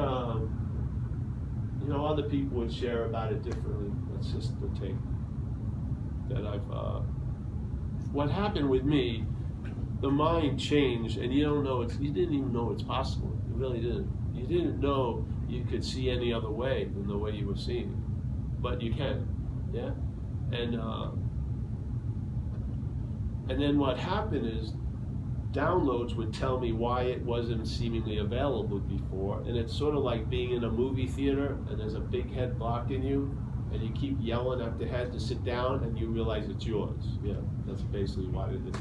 other people would share about it differently. That's just the take that what happened with me, the mind changed, and you didn't even know it's possible. You really didn't. You didn't know you could see any other way than the way you were seeing. But you can, yeah? And then what happened is downloads would tell me why it wasn't seemingly available before, and it's sort of like being in a movie theater and there's a big head blocking you, and you keep yelling at the head to sit down, and you realize it's yours. Yeah, that's basically what it is.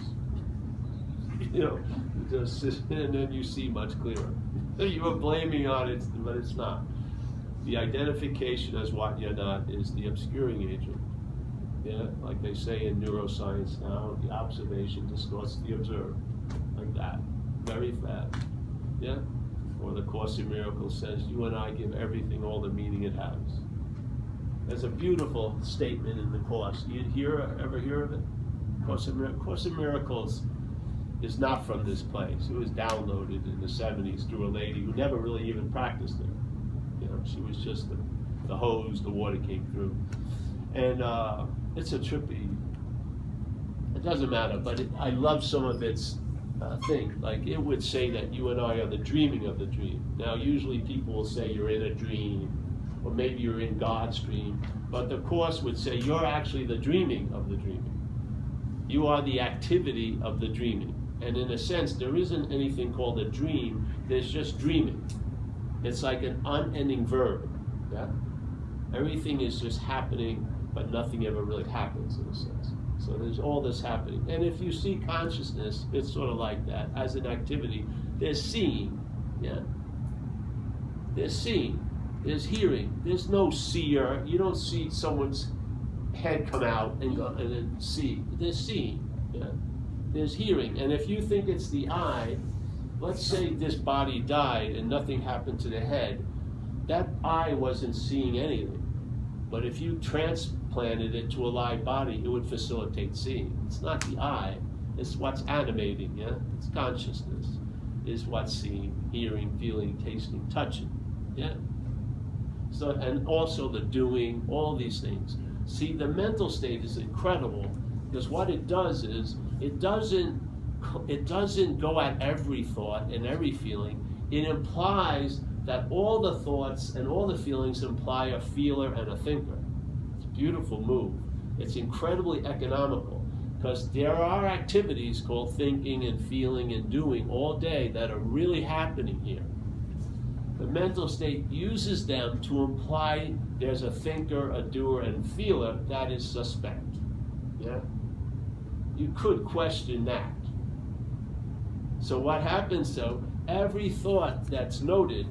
And then you see much clearer. You were blaming on it, but it's not. The identification as what you're not is the obscuring agent. Yeah, like they say in neuroscience now, the observation distorts the observed, like that. very fast. Yeah? Or the Course in Miracles says, you and I give everything all the meaning it has. There's a beautiful statement in the Course. You ever hear of it? Course in Miracles is not from this place. It was downloaded in the 70s through a lady who never really even practiced it. You know, she was just the hose, the water came through. And it's a trippy, it doesn't matter, but I love some of its thing. Like it would say that you and I are the dreaming of the dream. Now usually people will say you're in a dream, or maybe you're in God's dream, but the Course would say you're actually the dreaming of the dreaming. You are the activity of the dreaming. And in a sense, there isn't anything called a dream, there's just dreaming. It's like an unending verb. Yeah? Everything is just happening, but nothing ever really happens in a sense. So there's all this happening. And if you see consciousness, it's sort of like that. As an activity, there's seeing. Yeah? There's seeing. There's hearing. There's no seer. You don't see someone's head come out and go and then see. There's seeing. Yeah? There's hearing. And if you think it's the eye, let's say this body died and nothing happened to the head, that eye wasn't seeing anything. But if you transplanted it to a live body, it would facilitate seeing. It's not the eye, it's what's animating, yeah? It's consciousness, is what's seeing, hearing, feeling, tasting, touching, yeah? So, and also the doing, all these things. See, the mental state is incredible, because what it does is, it doesn't go at every thought and every feeling. It implies that all the thoughts and all the feelings imply a feeler and a thinker. It's a beautiful move. It's incredibly economical, because there are activities called thinking and feeling and doing all day that are really happening here. The mental state uses them to imply there's a thinker, a doer, and feeler that is suspect. Yeah? You could question that. So what happens though, every thought that's noted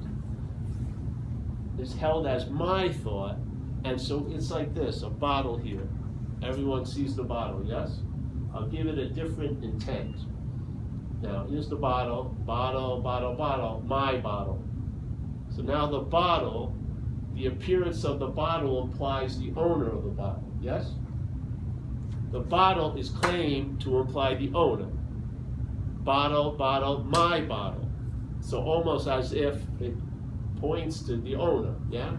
is held as my thought, and so it's like this, a bottle here. Everyone sees the bottle, yes? I'll give it a different intent. Now, here's the bottle, bottle, bottle, bottle, my bottle. So now the bottle, the appearance of the bottle implies the owner of the bottle, yes? The bottle is claimed to imply the owner. Bottle, bottle, my bottle. So almost as if it points to the owner, yeah?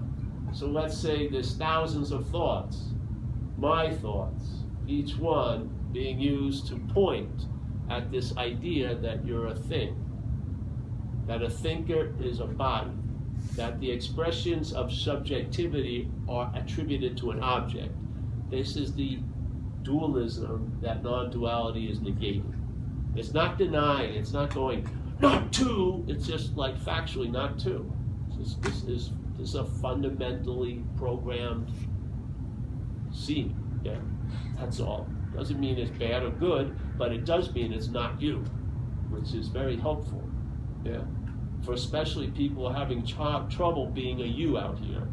So let's say there's thousands of thoughts, my thoughts, each one being used to point at this idea that you're a thing, that a thinker is a body, that the expressions of subjectivity are attributed to an object. This is the dualism that non-duality is negating. It's not denying, it's not going, not two, it's just like factually not two. This is a fundamentally programmed seeing, yeah? That's all. Doesn't mean it's bad or good, but it does mean it's not you, which is very helpful, yeah? For especially people having trouble being a you out here,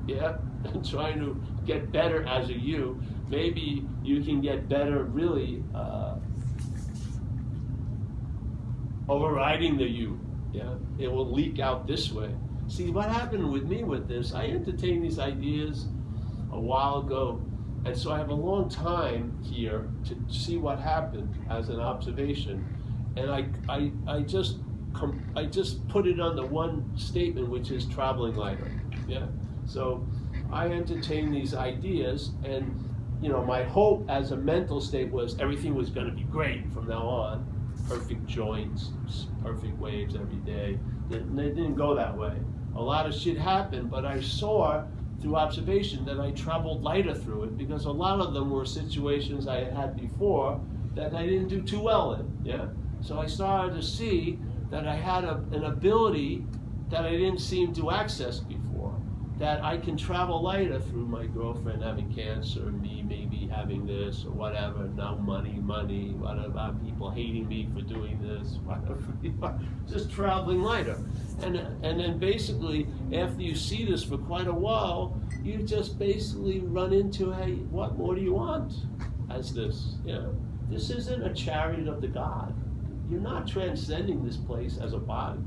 yeah? And trying to get better as a you. Maybe you can get better really overriding the you, yeah? It will leak out this way. See, what happened with me with this, I entertained these ideas a while ago, and so I have a long time here to see what happened as an observation, and I just put it under one statement, which is traveling lighter, yeah? So I entertained these ideas, and you know, my hope as a mental state was everything was going to be great from now on, perfect joints, perfect waves every day. It didn't go that way. A lot of shit happened, but I saw through observation that I traveled lighter through it, because a lot of them were situations I had had before that I didn't do too well in, yeah? So I started to see that I had an ability that I didn't seem to access before, that I can travel lighter through my girlfriend having cancer, me maybe having this or whatever, now money, what about people hating me for doing this, whatever, just traveling lighter. And then basically, after you see this for quite a while, you just basically run into, hey, what more do you want as this? You know, this isn't a chariot of the God. you're not transcending this place as a body.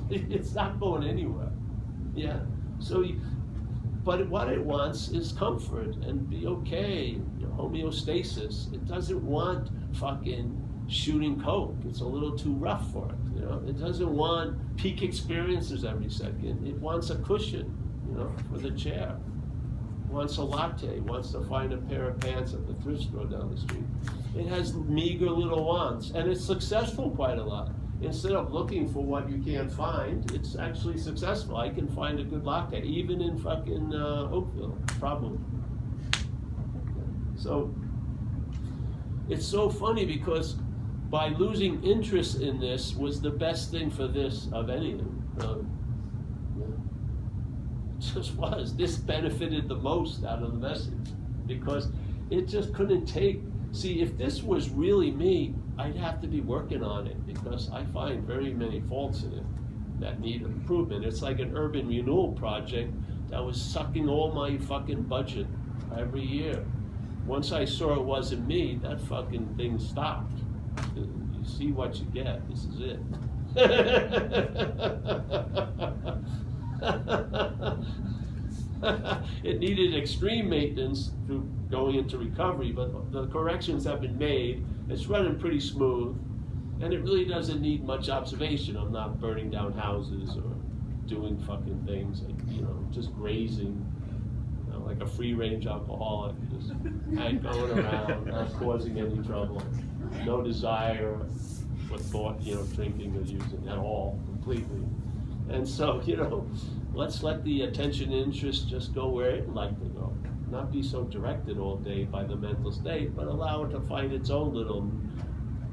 It's not going anywhere. Yeah. So, but what it wants is comfort and be okay, homeostasis. It doesn't want fucking shooting coke. It's a little too rough for it. It doesn't want peak experiences every second. It wants a cushion, for the chair. It wants a latte. It wants to find a pair of pants at the thrift store down the street. It has meager little wants, and it's successful quite a lot. Instead of looking for what you can't find, it's actually successful. I can find a good latte, even in fucking Oakville, probably. So it's so funny because by losing interest in this was the best thing for this of anything. It just was. This benefited the most out of the message because it just couldn't take. See, if this was really me, I'd have to be working on it because I find very many faults in it that need improvement. It's like an urban renewal project that was sucking all my fucking budget every year. Once I saw it wasn't me, that fucking thing stopped. You see what you get. This is it. It needed extreme maintenance through going into recovery, but the corrections have been made. It's running pretty smooth, and it really doesn't need much observation. I'm not burning down houses or doing fucking things like, just grazing, like a free-range alcoholic, just going around, not causing any trouble, no desire for thought, drinking or using at all, completely. And so, let's let the attention and interest just go where it'd like to go. Not be so directed all day by the mental state, but allow it to find its own little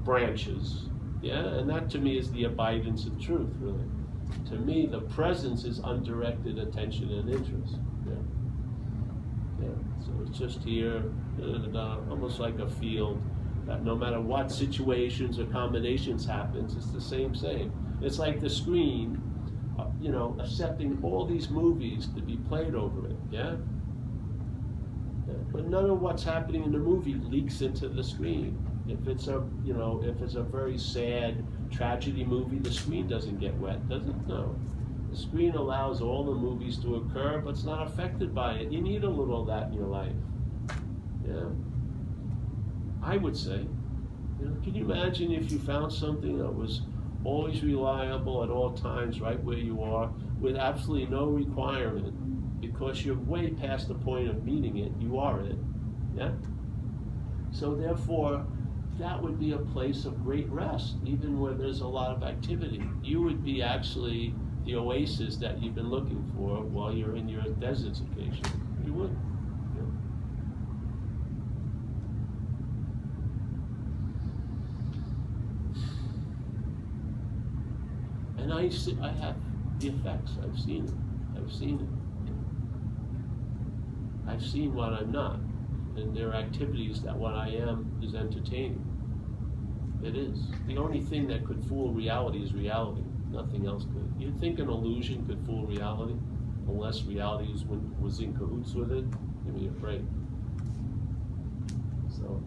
branches. Yeah, and that to me is the abidance of truth, really. To me, the presence is undirected attention and interest. Yeah. So it's just here, almost like a field that no matter what situations or combinations happens, it's the same. It's like the screen, accepting all these movies to be played over it, yeah? But none of what's happening in the movie leaks into the screen. If it's a very sad tragedy movie, the screen doesn't get wet, does it? No. The screen allows all the movies to occur, but it's not affected by it. You need a little of that in your life. Yeah. I would say. Can you imagine if you found something that was always reliable at all times, right where you are, with absolutely no requirement, because you're way past the point of needing it, you are it, yeah? So therefore, that would be a place of great rest, even where there's a lot of activity. You would be actually the oasis that you've been looking for while you're in your desertification. You would. And I have the effects. I've seen it. I've seen what I'm not. And there are activities that what I am is entertaining. It is. The only thing that could fool reality is reality. Nothing else could. You think an illusion could fool reality? Unless reality was in cahoots with it? Give me a break. So,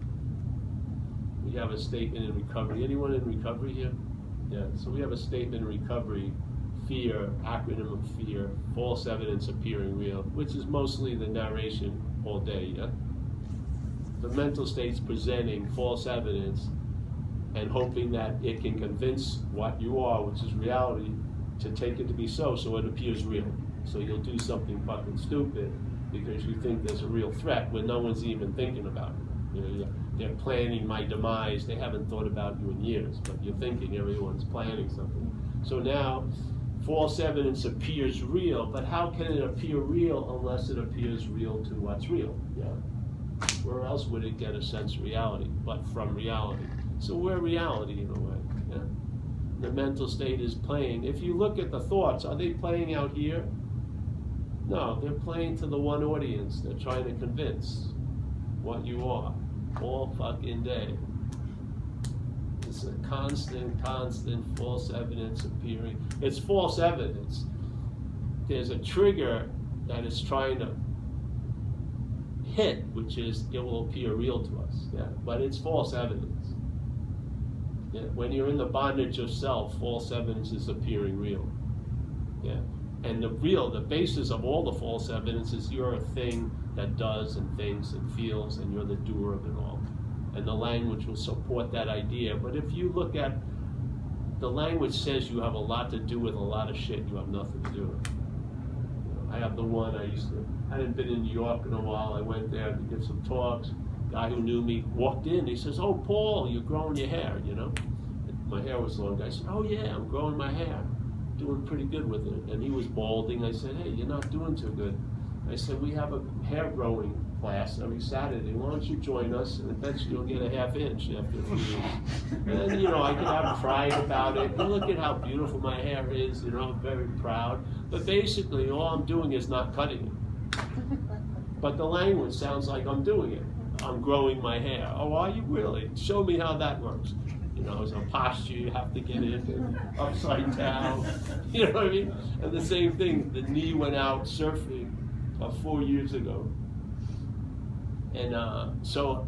we have a statement in recovery. Anyone in recovery here? Yeah, so we have a statement in recovery, fear, acronym of fear, false evidence appearing real, which is mostly the narration all day, yeah? The mental state's presenting false evidence and hoping that it can convince what you are, which is reality, to take it to be so it appears real. So you'll do something fucking stupid because you think there's a real threat when no one's even thinking about it. They're planning my demise. They haven't thought about you in years, but you're thinking everyone's planning something. So now, false evidence appears real, but how can it appear real unless it appears real to what's real? Yeah. Where else would it get a sense of reality but from reality? So we're reality in a way. Yeah. The mental state is playing. If you look at the thoughts, are they playing out here? No, they're playing to the one audience. They're trying to convince what you are all fucking day. It's a constant false evidence appearing. It's false evidence. There's a trigger that is trying to hit, which is it will appear real to us. Yeah, but it's false evidence. Yeah. When you're in the bondage of self, false evidence is appearing real. Yeah. And the basis of all the false evidence is you're a thing that does and thinks and feels, and you're the doer of it all. And the language will support that idea. But if you look at the language says you have a lot to do with a lot of shit you have nothing to do with. I have the one I hadn't been in New York in a while. I went there to give some talks. Guy who knew me walked in. He says, "Oh, Paul, you're growing your hair, you know?" And my hair was long. I said, "Oh yeah, I'm growing my hair. Doing pretty good with it." And he was balding. I said, "Hey, you're not doing too good." I said, "We have a hair growing class every Saturday. Why don't you join us? And I bet you'll get a half inch after a few years." And then, I could have pride about it. And look at how beautiful my hair is. I'm very proud. But basically, all I'm doing is not cutting it. But the language sounds like I'm doing it. I'm growing my hair. Oh, are you really? Show me how that works. It's a posture you have to get in, upside down. You know what I mean? And the same thing, the knee went out surfing 4 years ago. And so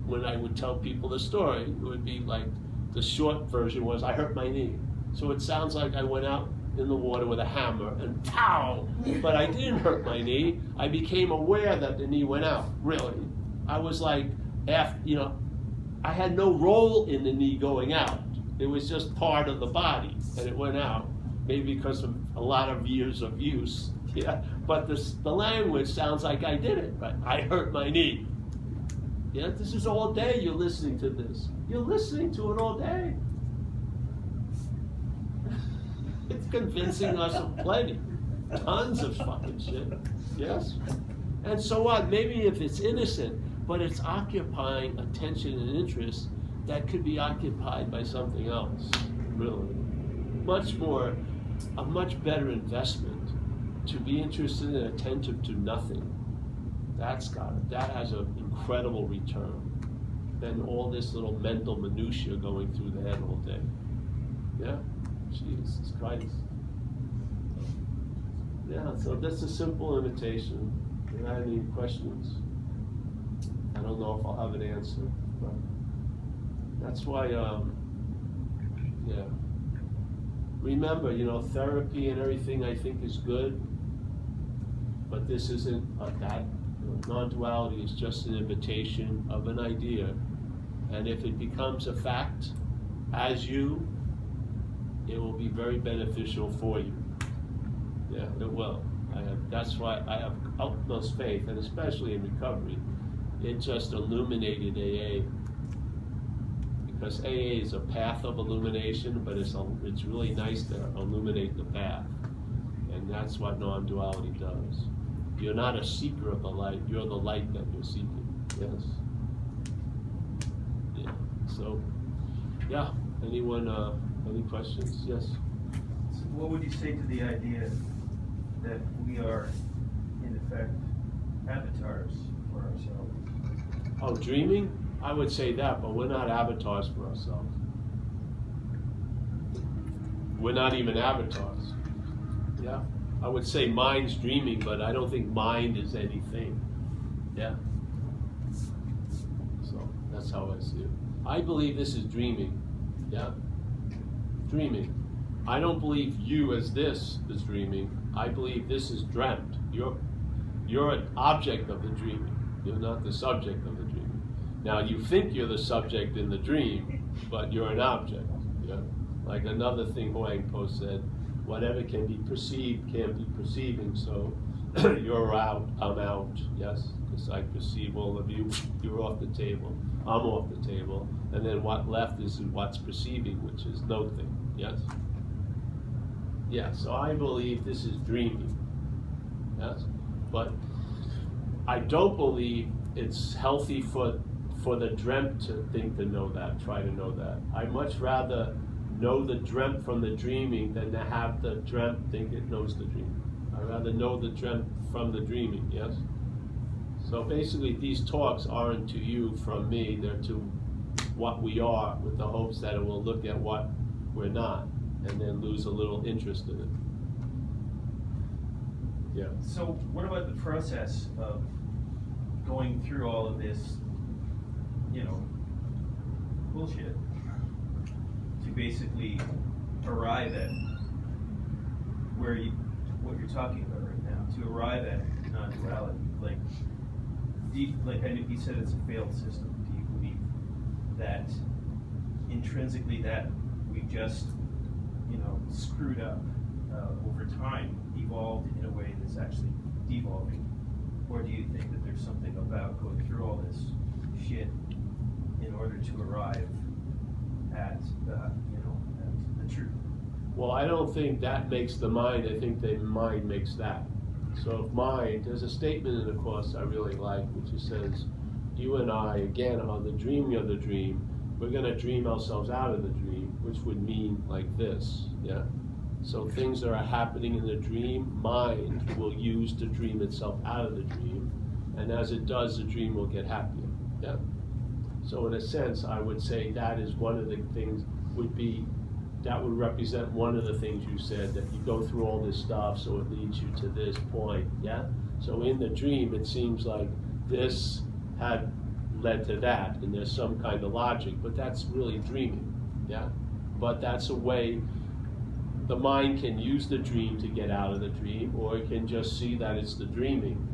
when I would tell people the story, it would be like, the short version was, I hurt my knee. So it sounds like I went out in the water with a hammer and pow! But I didn't hurt my knee. I became aware that the knee went out, really. I was like, I had no role in the knee going out. It was just part of the body, and it went out. Maybe because of a lot of years of use. Yeah, but the language sounds like I did it, right? I hurt my knee. Yeah, this is all day you're listening to this. You're listening to it all day. It's convincing us of plenty. Tons of fucking shit. Yes? And so what? Maybe if it's innocent, but it's occupying attention and interest that could be occupied by something else. Really. A much better investment to be interested and attentive to nothing. That has an incredible return than all this little mental minutia going through the head all day. Yeah? Jesus Christ. Yeah, so that's a simple invitation. Do you have any questions? I don't know if I'll have an answer, but that's why, remember, therapy and everything I think is good, but this isn't that. Non-duality is just an invitation of an idea, and if it becomes a fact as you, it will be very beneficial for you. Yeah, it will. That's why I have utmost faith, and especially in recovery. It just illuminated AA, because AA is a path of illumination, but it's really nice to illuminate the path, and that's what non-duality does. You're not a seeker of the light, you're the light that you're seeking. Yes. Yeah. So, yeah. Anyone, any questions? Yes.
So what would you say to the idea that we are, in effect, avatars for ourselves?
Oh, dreaming? I would say that, but we're not avatars for ourselves. We're not even avatars. Yeah? I would say mind's dreaming, but I don't think mind is anything. Yeah? So, that's how I see it. I believe this is dreaming. Yeah? Dreaming. I don't believe you as this is dreaming. I believe this is dreamt. You're an object of the dreaming. You're not the subject of the dreaming. Now, you think you're the subject in the dream, but you're an object. Yeah? Like another thing Huang Po said, whatever can be perceived can't be perceiving, so you're out, I'm out, yes? Because I perceive all of you, you're off the table, I'm off the table, and then what left is what's perceiving, which is no thing, yes? Yeah, so I believe this is dreaming, yes? But I don't believe it's healthy for the dreamt to think to know that, try to know that. I'd much rather know the dreamt from the dreaming than to have the dreamt think it knows the dream. I'd rather know the dreamt from the dreaming, yes? So basically these talks aren't to you from me, they're to what we are, with the hopes that it will look at what we're not and then lose a little interest in it. Yeah.
So what about the process of going through all of this, bullshit? basically arrive at what you're talking about right now, to arrive at non-duality, like I know you said it's a failed system. Do you believe that intrinsically that we just, screwed up over time, evolved in a way that's actually devolving? Or do you think that there's something about going through all this shit in order to arrive at at the truth?
Well, I don't think that makes the mind. I think the mind makes that. So mind, there's a statement in the Course I really like, which says, you and I, again, are the dreaming of the dream. We're going to dream ourselves out of the dream, which would mean like this, yeah? So things that are happening in the dream, mind will use to dream itself out of the dream, and as it does, the dream will get happier, yeah? So in a sense, I would say that is one of the things that would represent one of the things you said, that you go through all this stuff, so it leads you to this point, yeah? So in the dream, it seems like this had led to that, and there's some kind of logic, but that's really dreaming, yeah? But that's a way the mind can use the dream to get out of the dream, or it can just see that it's the dreaming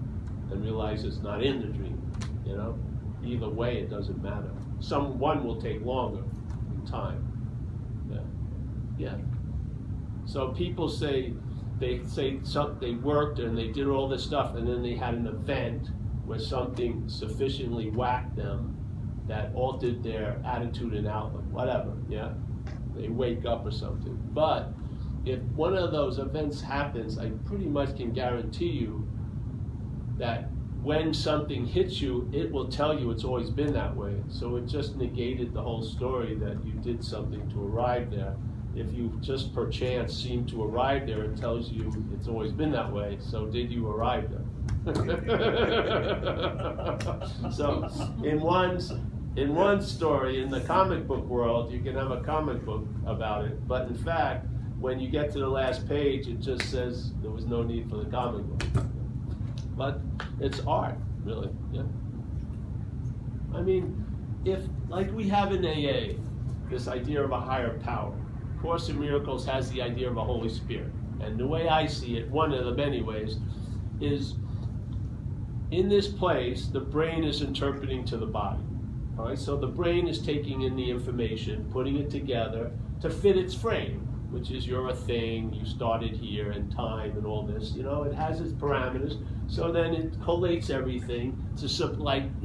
and realize it's not in the dream, Either way, it doesn't matter. One will take longer in time, yeah. So people say, they worked and they did all this stuff, and then they had an event where something sufficiently whacked them that altered their attitude and outlook, whatever, yeah? They wake up or something. But if one of those events happens, I pretty much can guarantee you that when something hits you, it will tell you it's always been that way. So it just negated the whole story that you did something to arrive there. If you just perchance seem to arrive there, it tells you it's always been that way. So did you arrive there? So in one story, in the comic book world, you can have a comic book about it, but in fact, when you get to the last page, it just says there was no need for the comic book. But it's art, really, yeah? I mean, if, like we have in AA, this idea of a higher power, Course in Miracles has the idea of a Holy Spirit. And the way I see it, one of the many ways, is in this place, the brain is interpreting to the body. All right, so the brain is taking in the information, putting it together to fit its frame, which is you're a thing, you started here, and time, and all this. It has its parameters. So then it collates everything to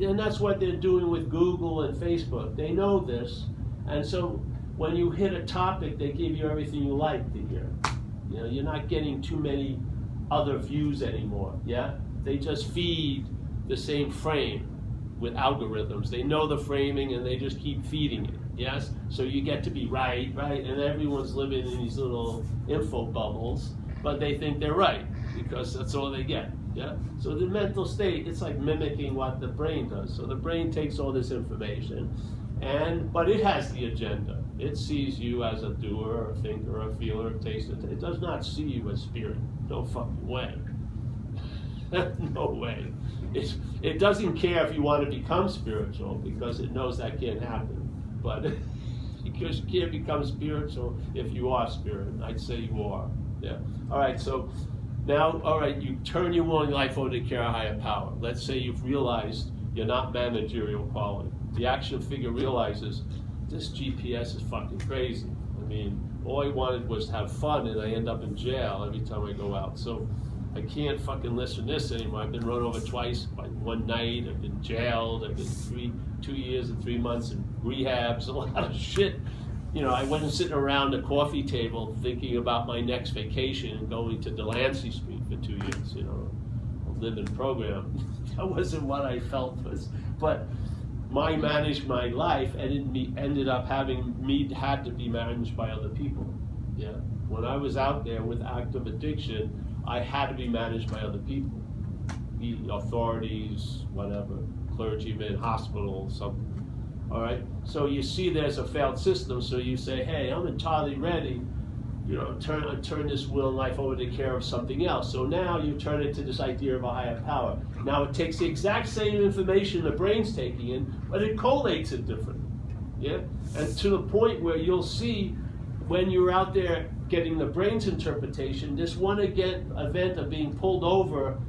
and that's what they're doing with Google and Facebook. They know this, and so when you hit a topic, they give you everything you like to hear. You're not getting too many other views anymore, yeah? They just feed the same frame with algorithms. They know the framing and they just keep feeding it, yes? So you get to be right, and everyone's living in these little info bubbles, but they think they're right because that's all they get, yeah? So the mental state, it's like mimicking what the brain does. So the brain takes all this information, but it has the agenda. It sees you as a doer, a thinker, a feeler, a taster. It does not see you as spirit. No fucking way. No way. It doesn't care if you want to become spiritual, because it knows that can't happen. But because you can't become spiritual if you are spirit. I'd say you are. Yeah. All right, so now, you turn your willing life over to care of higher power. Let's say you've realized you're not managerial quality. The action figure realizes this GPS is fucking crazy. I mean, all I wanted was to have fun, and I end up in jail every time I go out. So I can't fucking listen to this anymore. I've been run over twice by one night. I've been jailed. I've been 2 years and 3 months in rehabs, a lot of shit. I wasn't sitting around a coffee table thinking about my next vacation and going to Delancey Street for 2 years, a living program. That wasn't what I felt was, but I managed my life, and it ended up had to be managed by other people. Yeah. When I was out there with active addiction, I had to be managed by other people, the authorities, whatever, clergymen, hospitals, something. All right. So you see, there's a failed system. So you say, hey, I'm entirely ready. Turn this will and life over to care of something else. So now you turn it to this idea of a higher power. Now it takes the exact same information the brain's taking in, but it collates it differently. Yeah? And to the point where you'll see when you were out there getting the brain's interpretation, this one event of being pulled over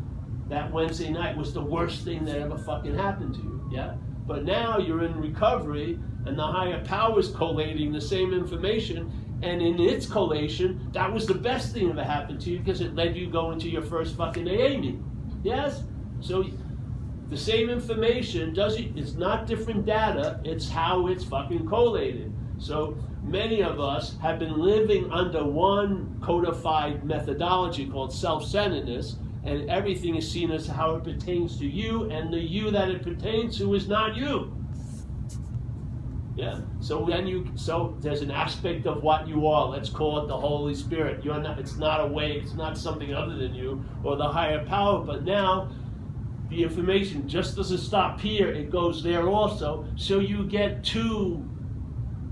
that Wednesday night was the worst thing that ever fucking happened to you, yeah? But now you're in recovery, and the higher power is collating the same information, and in its collation, that was the best thing that ever happened to you because it led you going to your first fucking AA meeting, yes? So the same information it's not different data, it's how it's fucking collated. So many of us have been living under one codified methodology called self-centeredness, and everything is seen as how it pertains to you, and the you that it pertains to is not you. Yeah. So there's an aspect of what you are. Let's call it the Holy Spirit. You're not. It's not a way. It's not something other than you or the higher power. But now, the information just doesn't stop here. It goes there also. So you get two.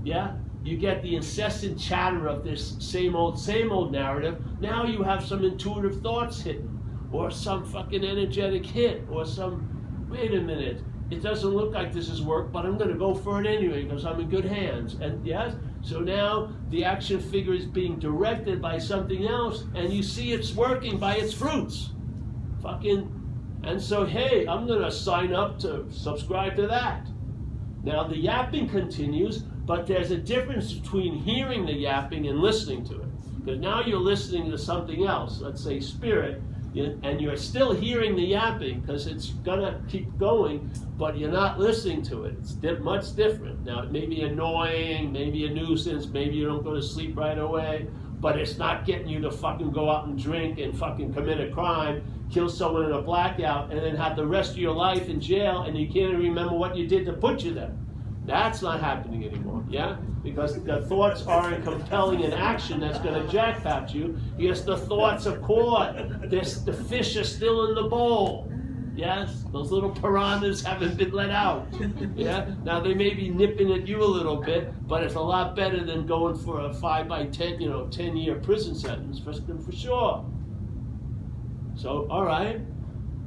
Yeah. You get the incessant chatter of this same old narrative. Now you have some intuitive thoughts hitting, or some fucking energetic hit, or some. Wait a minute. It doesn't look like this is work, but I'm going to go for it anyway because I'm in good hands. And yes, so now the action figure is being directed by something else, and you see it's working by its fruits. And so, hey, I'm going to sign up to subscribe to that. Now the yapping continues, but there's a difference between hearing the yapping and listening to it. Because now you're listening to something else, let's say spirit, and you're still hearing the yapping because it's going to keep going, but you're not listening to it. It's much different. Now, it may be annoying, maybe a nuisance, maybe you don't go to sleep right away, but it's not getting you to fucking go out and drink and fucking commit a crime, kill someone in a blackout, and then have the rest of your life in jail, and you can't even remember what you did to put you there. That's not happening anymore, yeah? Because the thoughts aren't compelling an action that's going to jackpot you. Yes, the thoughts are caught. The fish are still in the bowl. Yes, those little piranhas haven't been let out. Yeah, now they may be nipping at you a little bit, but it's a lot better than going for a 5 by 10, 10-year prison sentence for sure. So, all right.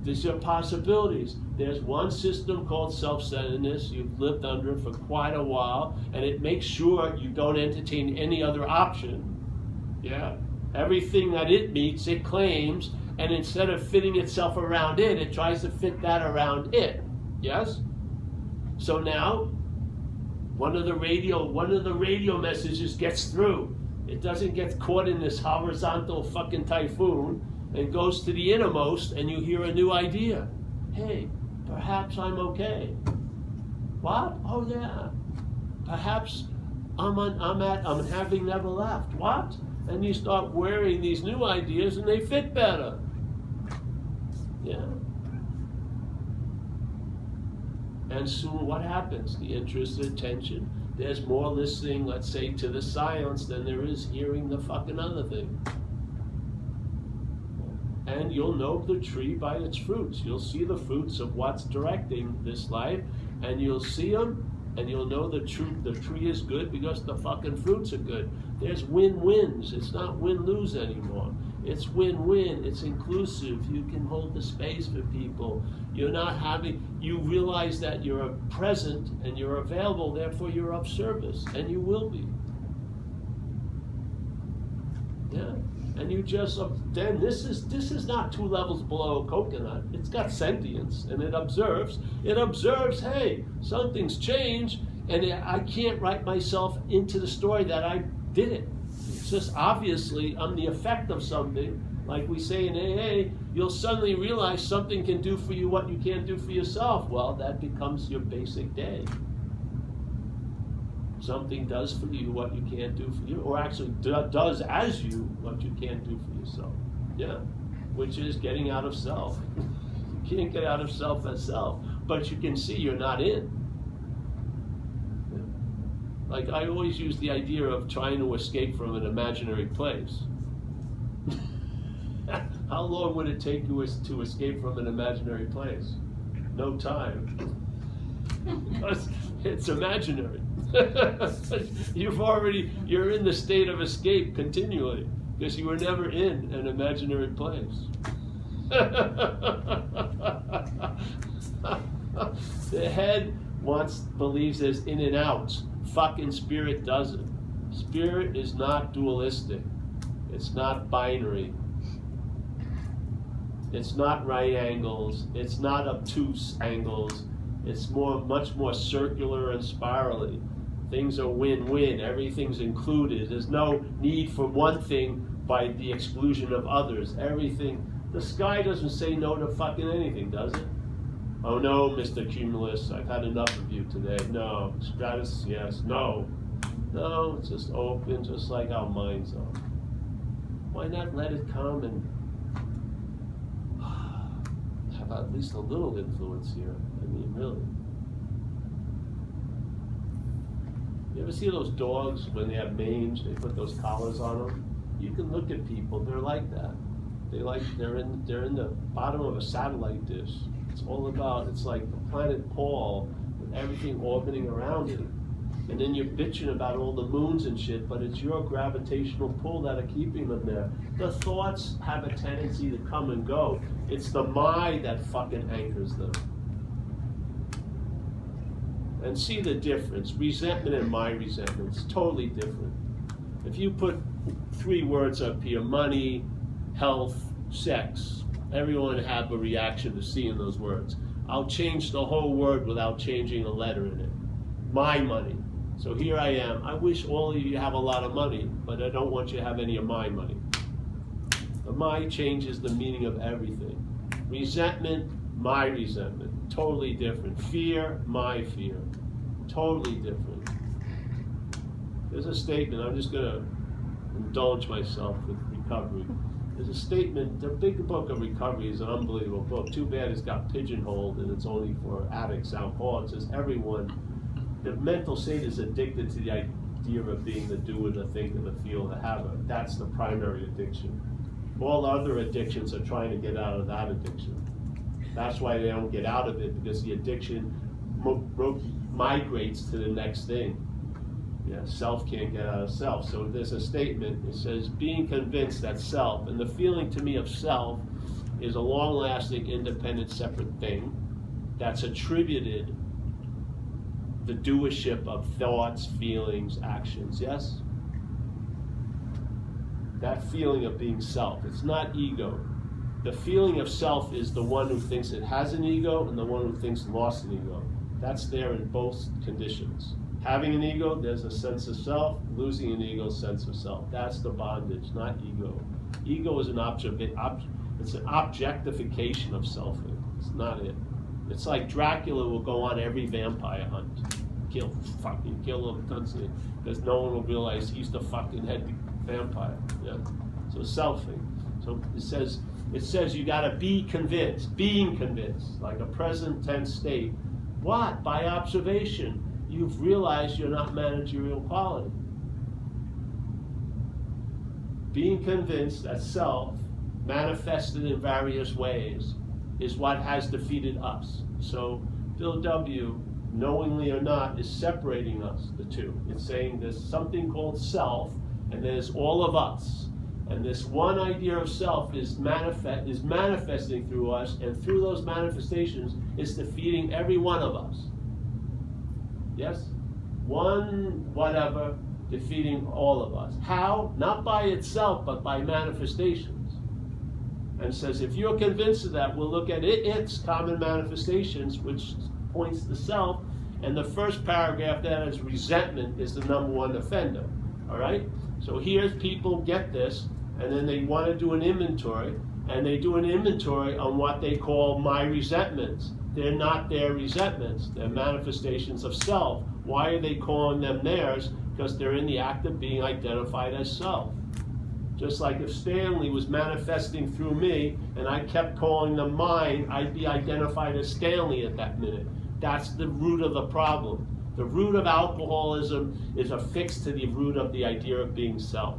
These are possibilities. There's one system called self-centeredness. You've lived under it for quite a while, and it makes sure you don't entertain any other option. Yeah? Everything that it meets, it claims, and instead of fitting itself around it, it tries to fit that around it. Yes? So now, one of the radio messages gets through. It doesn't get caught in this horizontal fucking typhoon, and goes to the innermost, and you hear a new idea. Hey, perhaps I'm okay. What? Oh yeah. Perhaps I'm having never left. What? And you start wearing these new ideas, and they fit better. Yeah. And soon, what happens? The interest, the attention. There's more listening, let's say, to the silence than there is hearing the fucking other thing. And you'll know the tree by its fruits. You'll see the fruits of what's directing this life, and you'll see them, and you'll know the tree is good because the fucking fruits are good. There's win-wins. It's not win-lose anymore. It's win-win. It's inclusive. You can hold the space for people. You realize that you're present and you're available, therefore you're of service, and you will be. Yeah. And you just, then this is not 2 levels below coconut. It's got sentience, and it observes, hey, something's changed, and I can't write myself into the story that I did it. It's just obviously I'm the effect of something. Like we say in AA, you'll suddenly realize something can do for you what you can't do for yourself. Well, that becomes your basic day. Something does for you what you can't do for you, or actually does as you what you can't do for yourself. Yeah, which is getting out of self. You can't get out of self as self, but you can see you're not in. Yeah. Like I always use the idea of trying to escape from an imaginary place. How long would it take you to escape from an imaginary place? No time. Because it's imaginary. You're in the state of escape continually because you were never in an imaginary place. The head believes there's in and outs. Fucking spirit doesn't. Spirit is not dualistic. It's not binary. It's not right angles. It's not obtuse angles. It's much more circular and spirally. Things are win-win. Everything's included. There's no need for one thing by the exclusion of others. Everything. The sky doesn't say no to fucking anything, does it? Oh no, Mr. Cumulus, I've had enough of you today. No. Stratus, yes. No. No, it's just open, just like our minds are. Why not let it come and have at least a little influence here? I mean, really. You ever see those dogs when they have mange, they put those collars on them? You can look at people, they're like that. They're in the bottom of a satellite dish. It's all about, it's like the planet Paul with everything orbiting around it. And then you're bitching about all the moons and shit, but it's your gravitational pull that are keeping them there. The thoughts have a tendency to come and go. It's the mind that fucking anchors them. And see the difference. Resentment and my resentment is totally different. If you put 3 words up here, money, health, sex, everyone have a reaction to seeing those words. I'll change the whole word without changing a letter in it. My money. So here I am. I wish all of you have a lot of money, but I don't want you to have any of my money. The my changes the meaning of everything. Resentment, my resentment. Totally different. Fear, my fear. Totally different. There's a statement, I'm just going to indulge myself with recovery. There's a statement, the big book of recovery is an unbelievable book. Too bad it's got pigeonholed and it's only for addicts, alcoholics. It says everyone, the mental state is addicted to the idea of being the doer, the thinker, the feel, the haver. That's the primary addiction. All other addictions are trying to get out of that addiction. That's why they don't get out of it, because the addiction migrates to the next thing. Yeah, self can't get out of self. So there's a statement, it says, being convinced that self, and the feeling to me of self is a long-lasting, independent, separate thing that's attributed the doership of thoughts, feelings, actions, yes? That feeling of being self, it's not ego. The feeling of self is the one who thinks it has an ego and the one who thinks lost an ego. That's there in both conditions. Having an ego, there's a sense of self. Losing an ego, sense of self. That's the bondage, not ego. Ego is it's an objectification of selfing. It's not it. It's like Dracula will go on every vampire hunt. Kill them constantly, because no one will realize he's the fucking head vampire. Yeah. So selfing. So it says you gotta be convinced, being convinced, like a present tense state. What? By observation. You've realized you're not managerial quality. Being convinced that self, manifested in various ways, is what has defeated us. So Bill W., knowingly or not, is separating us, the two. It's saying there's something called self, and there's all of us. And this one idea of self is manifesting through us, and through those manifestations is defeating every one of us. Yes? One whatever defeating all of us. How? Not by itself, but by manifestations. And says if you're convinced of that, we'll look at its common manifestations, which points to self, and the first paragraph that is resentment is the number one offender. All right? So here's people get this, and then they want to do an inventory, and they do an inventory on what they call my resentments. They're not their resentments. They're manifestations of self. Why are they calling them theirs? Because they're in the act of being identified as self. Just like if Stanley was manifesting through me and I kept calling them mine, I'd be identified as Stanley at that minute. That's the root of the problem. The root of alcoholism is affixed to the root of the idea of being self.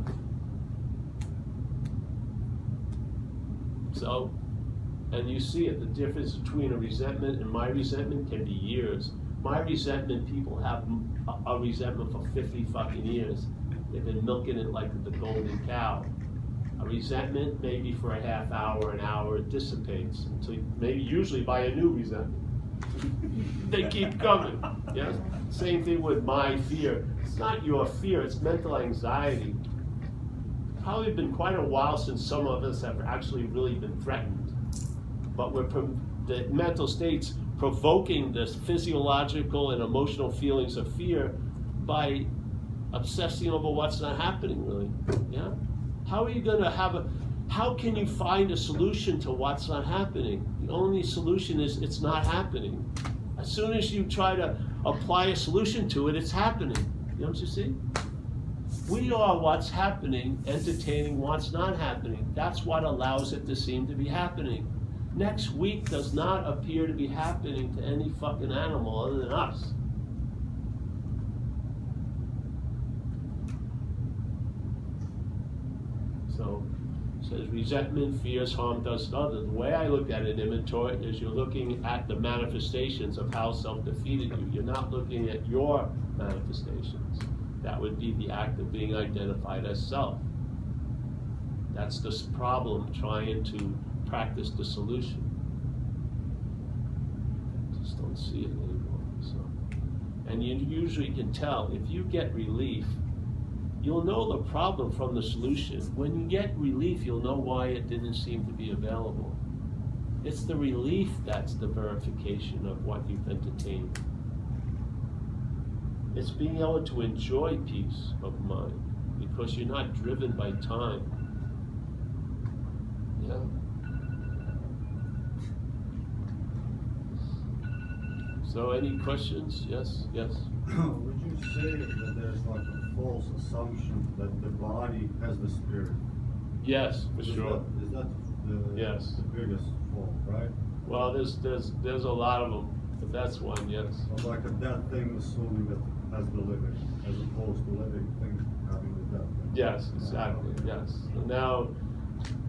So, and you see it, the difference between a resentment and my resentment can be years. My resentment, people have a resentment for 50 fucking years. They've been milking it like the golden cow. A resentment, maybe for a half hour, an hour, it dissipates until maybe usually by a new resentment. They keep coming. Yes? Same thing with my fear. It's not your fear, it's mental anxiety. Probably been quite a while since some of us have actually really been threatened. But the mental state's provoking the physiological and emotional feelings of fear by obsessing over what's not happening, really. Yeah? How are you going to how can you find a solution to what's not happening? The only solution is it's not happening. As soon as you try to apply a solution to it, it's happening. You know what you see? We are what's happening, entertaining what's not happening. That's what allows it to seem to be happening. Next week does not appear to be happening to any fucking animal other than us. So, it says resentment, fears, harm, does to others. The way I look at an inventory is you're looking at the manifestations of how self-defeated you. You're not looking at your manifestations. That would be the act of being identified as self. That's this problem trying to practice the solution. Just don't see it anymore. So, and you usually can tell if you get relief, you'll know the problem from the solution. When you get relief, you'll know why it didn't seem to be available. It's the relief that's the verification of what you've entertained. It's being able to enjoy peace of mind because you're not driven by time. Yeah. So any questions? Yes, yes.
Would you say that there's like a false assumption that the body has the spirit?
Yes, for sure.
Is that the biggest fault, right?
Well, there's a lot of them, but that's one, yes.
So like a dead thing assuming that it has the living, as opposed to living thing having the dead thing.
Yes, exactly, yes. And now,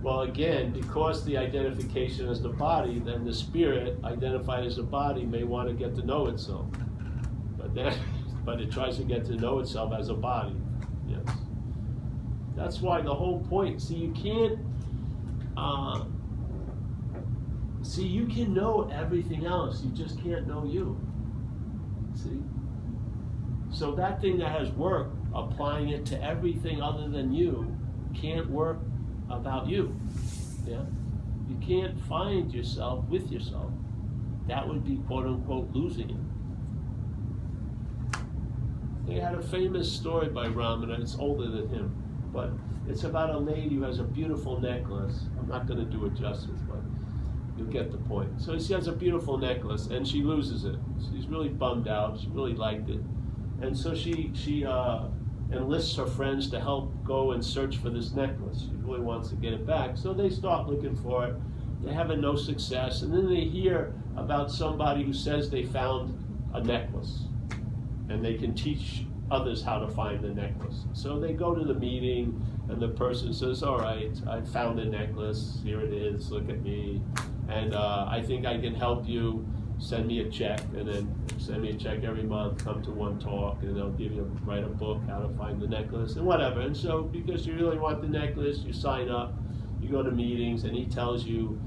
well, again, because the identification is the body, then the spirit, identified as a body, may want to get to know itself. But it tries to get to know itself as a body. Yes. That's why the whole point. See, you can't. You can know everything else. You just can't know you. See. So that thing that has worked, applying it to everything other than you, can't work about you. Yeah. You can't find yourself with yourself. That would be quote unquote losing it. They had a famous story by Ramana, it's older than him, but it's about a lady who has a beautiful necklace. I'm not going to do it justice, but you'll get the point. So she has a beautiful necklace, and she loses it. She's really bummed out. She really liked it. And so she enlists her friends to help go and search for this necklace. She really wants to get it back. So they start looking for it. They have no success, and then they hear about somebody who says they found a necklace. And they can teach others how to find the necklace. So they go to the meeting, and the person says, all right, I found the necklace, here it is, look at me, and I think I can help you, send me a check, and then send me a check every month, come to one talk, and they'll write a book, how to find the necklace, and whatever. And so, because you really want the necklace, you sign up, you go to meetings, and he tells you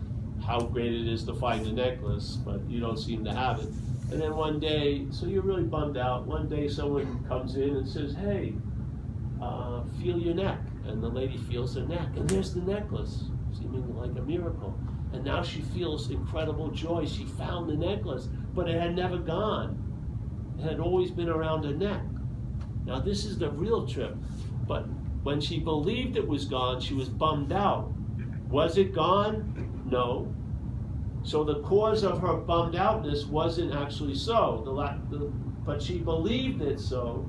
how great it is to find the necklace, but you don't seem to have it. And then one day, so you're really bummed out, one day someone comes in and says, hey, feel your neck. And the lady feels her neck, and there's the necklace, seeming like a miracle. And now she feels incredible joy. She found the necklace, but it had never gone. It had always been around her neck. Now this is the real trip. But when she believed it was gone, she was bummed out. Was it gone? No. So the cause of her bummed outness wasn't actually so, but she believed it so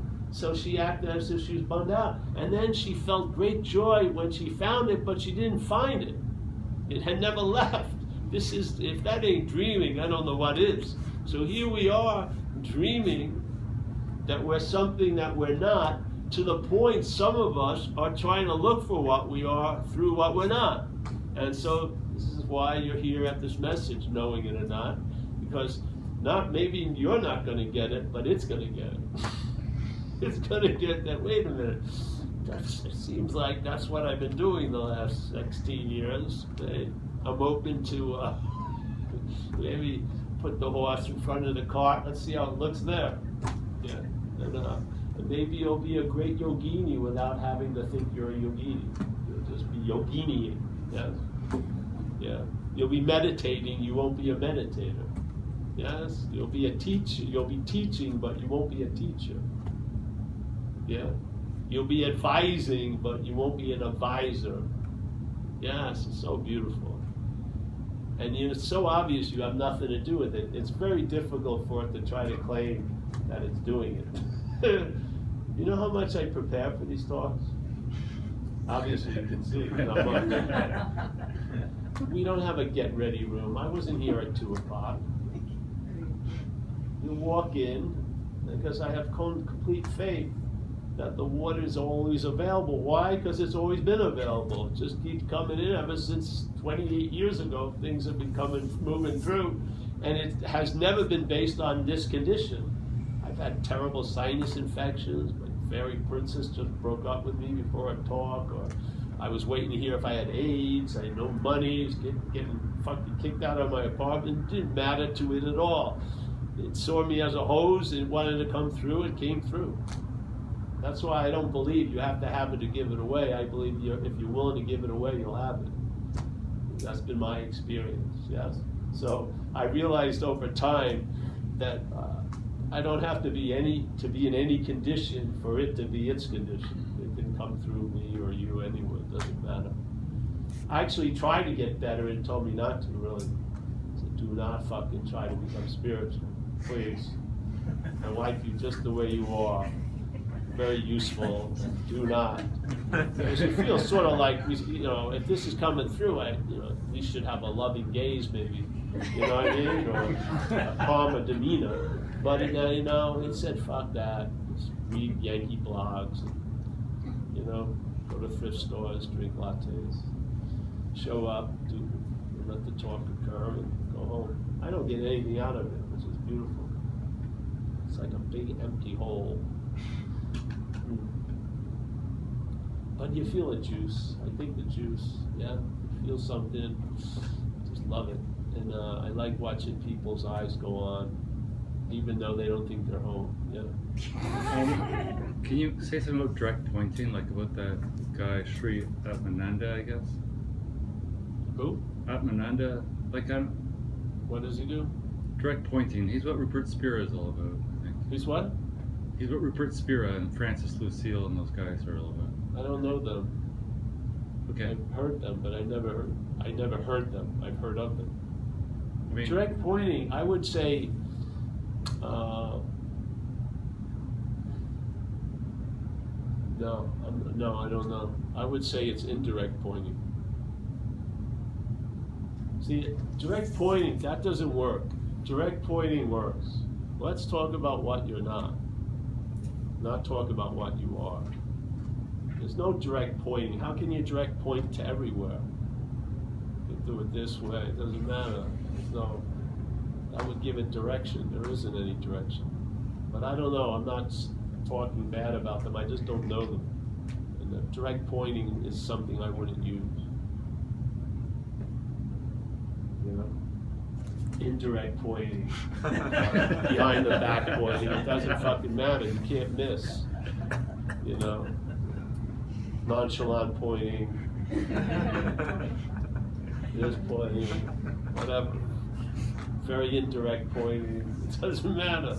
she acted as if she was bummed out. And then she felt great joy when she found it, but she didn't find it. It had never left. If that ain't dreaming, I don't know what is. So here we are dreaming that we're something that we're not, to the point some of us are trying to look for what we are through what we're not. And so this is why you're here at this message, knowing it or not, because maybe you're not going to get it, but it's going to get it. It's going to get that, wait a minute, it seems like that's what I've been doing the last 16 years. I'm open to maybe put the horse in front of the cart, let's see how it looks there. Yeah, and maybe you'll be a great yogini without having to think you're a yogini. You'll just be yogini. Yes. Yeah. You'll be meditating, you won't be a meditator. Yes. You'll be a teacher. You'll be teaching, but you won't be a teacher. Yeah. You'll be advising, but you won't be an advisor. Yes, it's so beautiful. And it's so obvious you have nothing to do with it. It's very difficult for it to try to claim that it's doing it. You know how much I prepare for these talks? Obviously you can see. We don't have a get-ready room. I wasn't here at 2 o'clock. You walk in, because I have complete faith that the water is always available. Why? Because it's always been available. It just keeps coming in ever since 28 years ago. Things have been moving through, and it has never been based on this condition. I've had terrible sinus infections. My fairy princess just broke up with me before a talk, or I was waiting to hear if I had AIDS. I had no money. I was getting fucking kicked out of my apartment. It didn't matter to it at all. It saw me as a hose. It wanted to come through. It came through. That's why I don't believe you have to have it to give it away. I believe if you're willing to give it away, you'll have it. That's been my experience, yes. So I realized over time that I don't have to be in any condition for it to be its condition. It can come through me or you anyway, it doesn't matter. I actually tried to get better and told me not to, really. So do not fucking try to become spiritual, please. I like you just the way you are. Very useful. Do not. Because it feels sort of like, if this is coming through, we should have a loving gaze, maybe. You know what I mean? Or a calmer demeanor. But it said fuck that. Just read Yankee blogs. And, go to thrift stores, drink lattes, show up, let the talk occur, and go home. I don't get anything out of it, which is beautiful. It's like a big empty hole. But you feel a juice. I think the juice, yeah, you feel something, just love it. And I like watching people's eyes go on, even though they don't think they're home, yeah.
Can you say something about direct pointing, like about that guy, Sri Atmananda, I guess?
Who?
Atmananda,
what does he do?
Direct pointing, he's what Rupert Spira is all about, I think.
He's what?
He's what Rupert Spira and Francis Lucille and those guys are all about.
I don't know them.
Okay.
I've heard them, but I never heard them. I've heard of them.
I mean,
Direct pointing, I would say, no, I don't know. I would say it's indirect pointing. See, direct pointing, that doesn't work. Direct pointing works. Let's talk about what you're not talk about what you are. There's no direct pointing. How can you direct point to everywhere? You can do it this way, it doesn't matter. No, that would give it direction. There isn't any direction. But I don't know, I'm not talking bad about them, I just don't know them. And the direct pointing is something I wouldn't use. Indirect pointing, behind the back pointing, it doesn't fucking matter, you can't miss. Nonchalant pointing, just pointing, whatever. Very indirect pointing, it doesn't matter.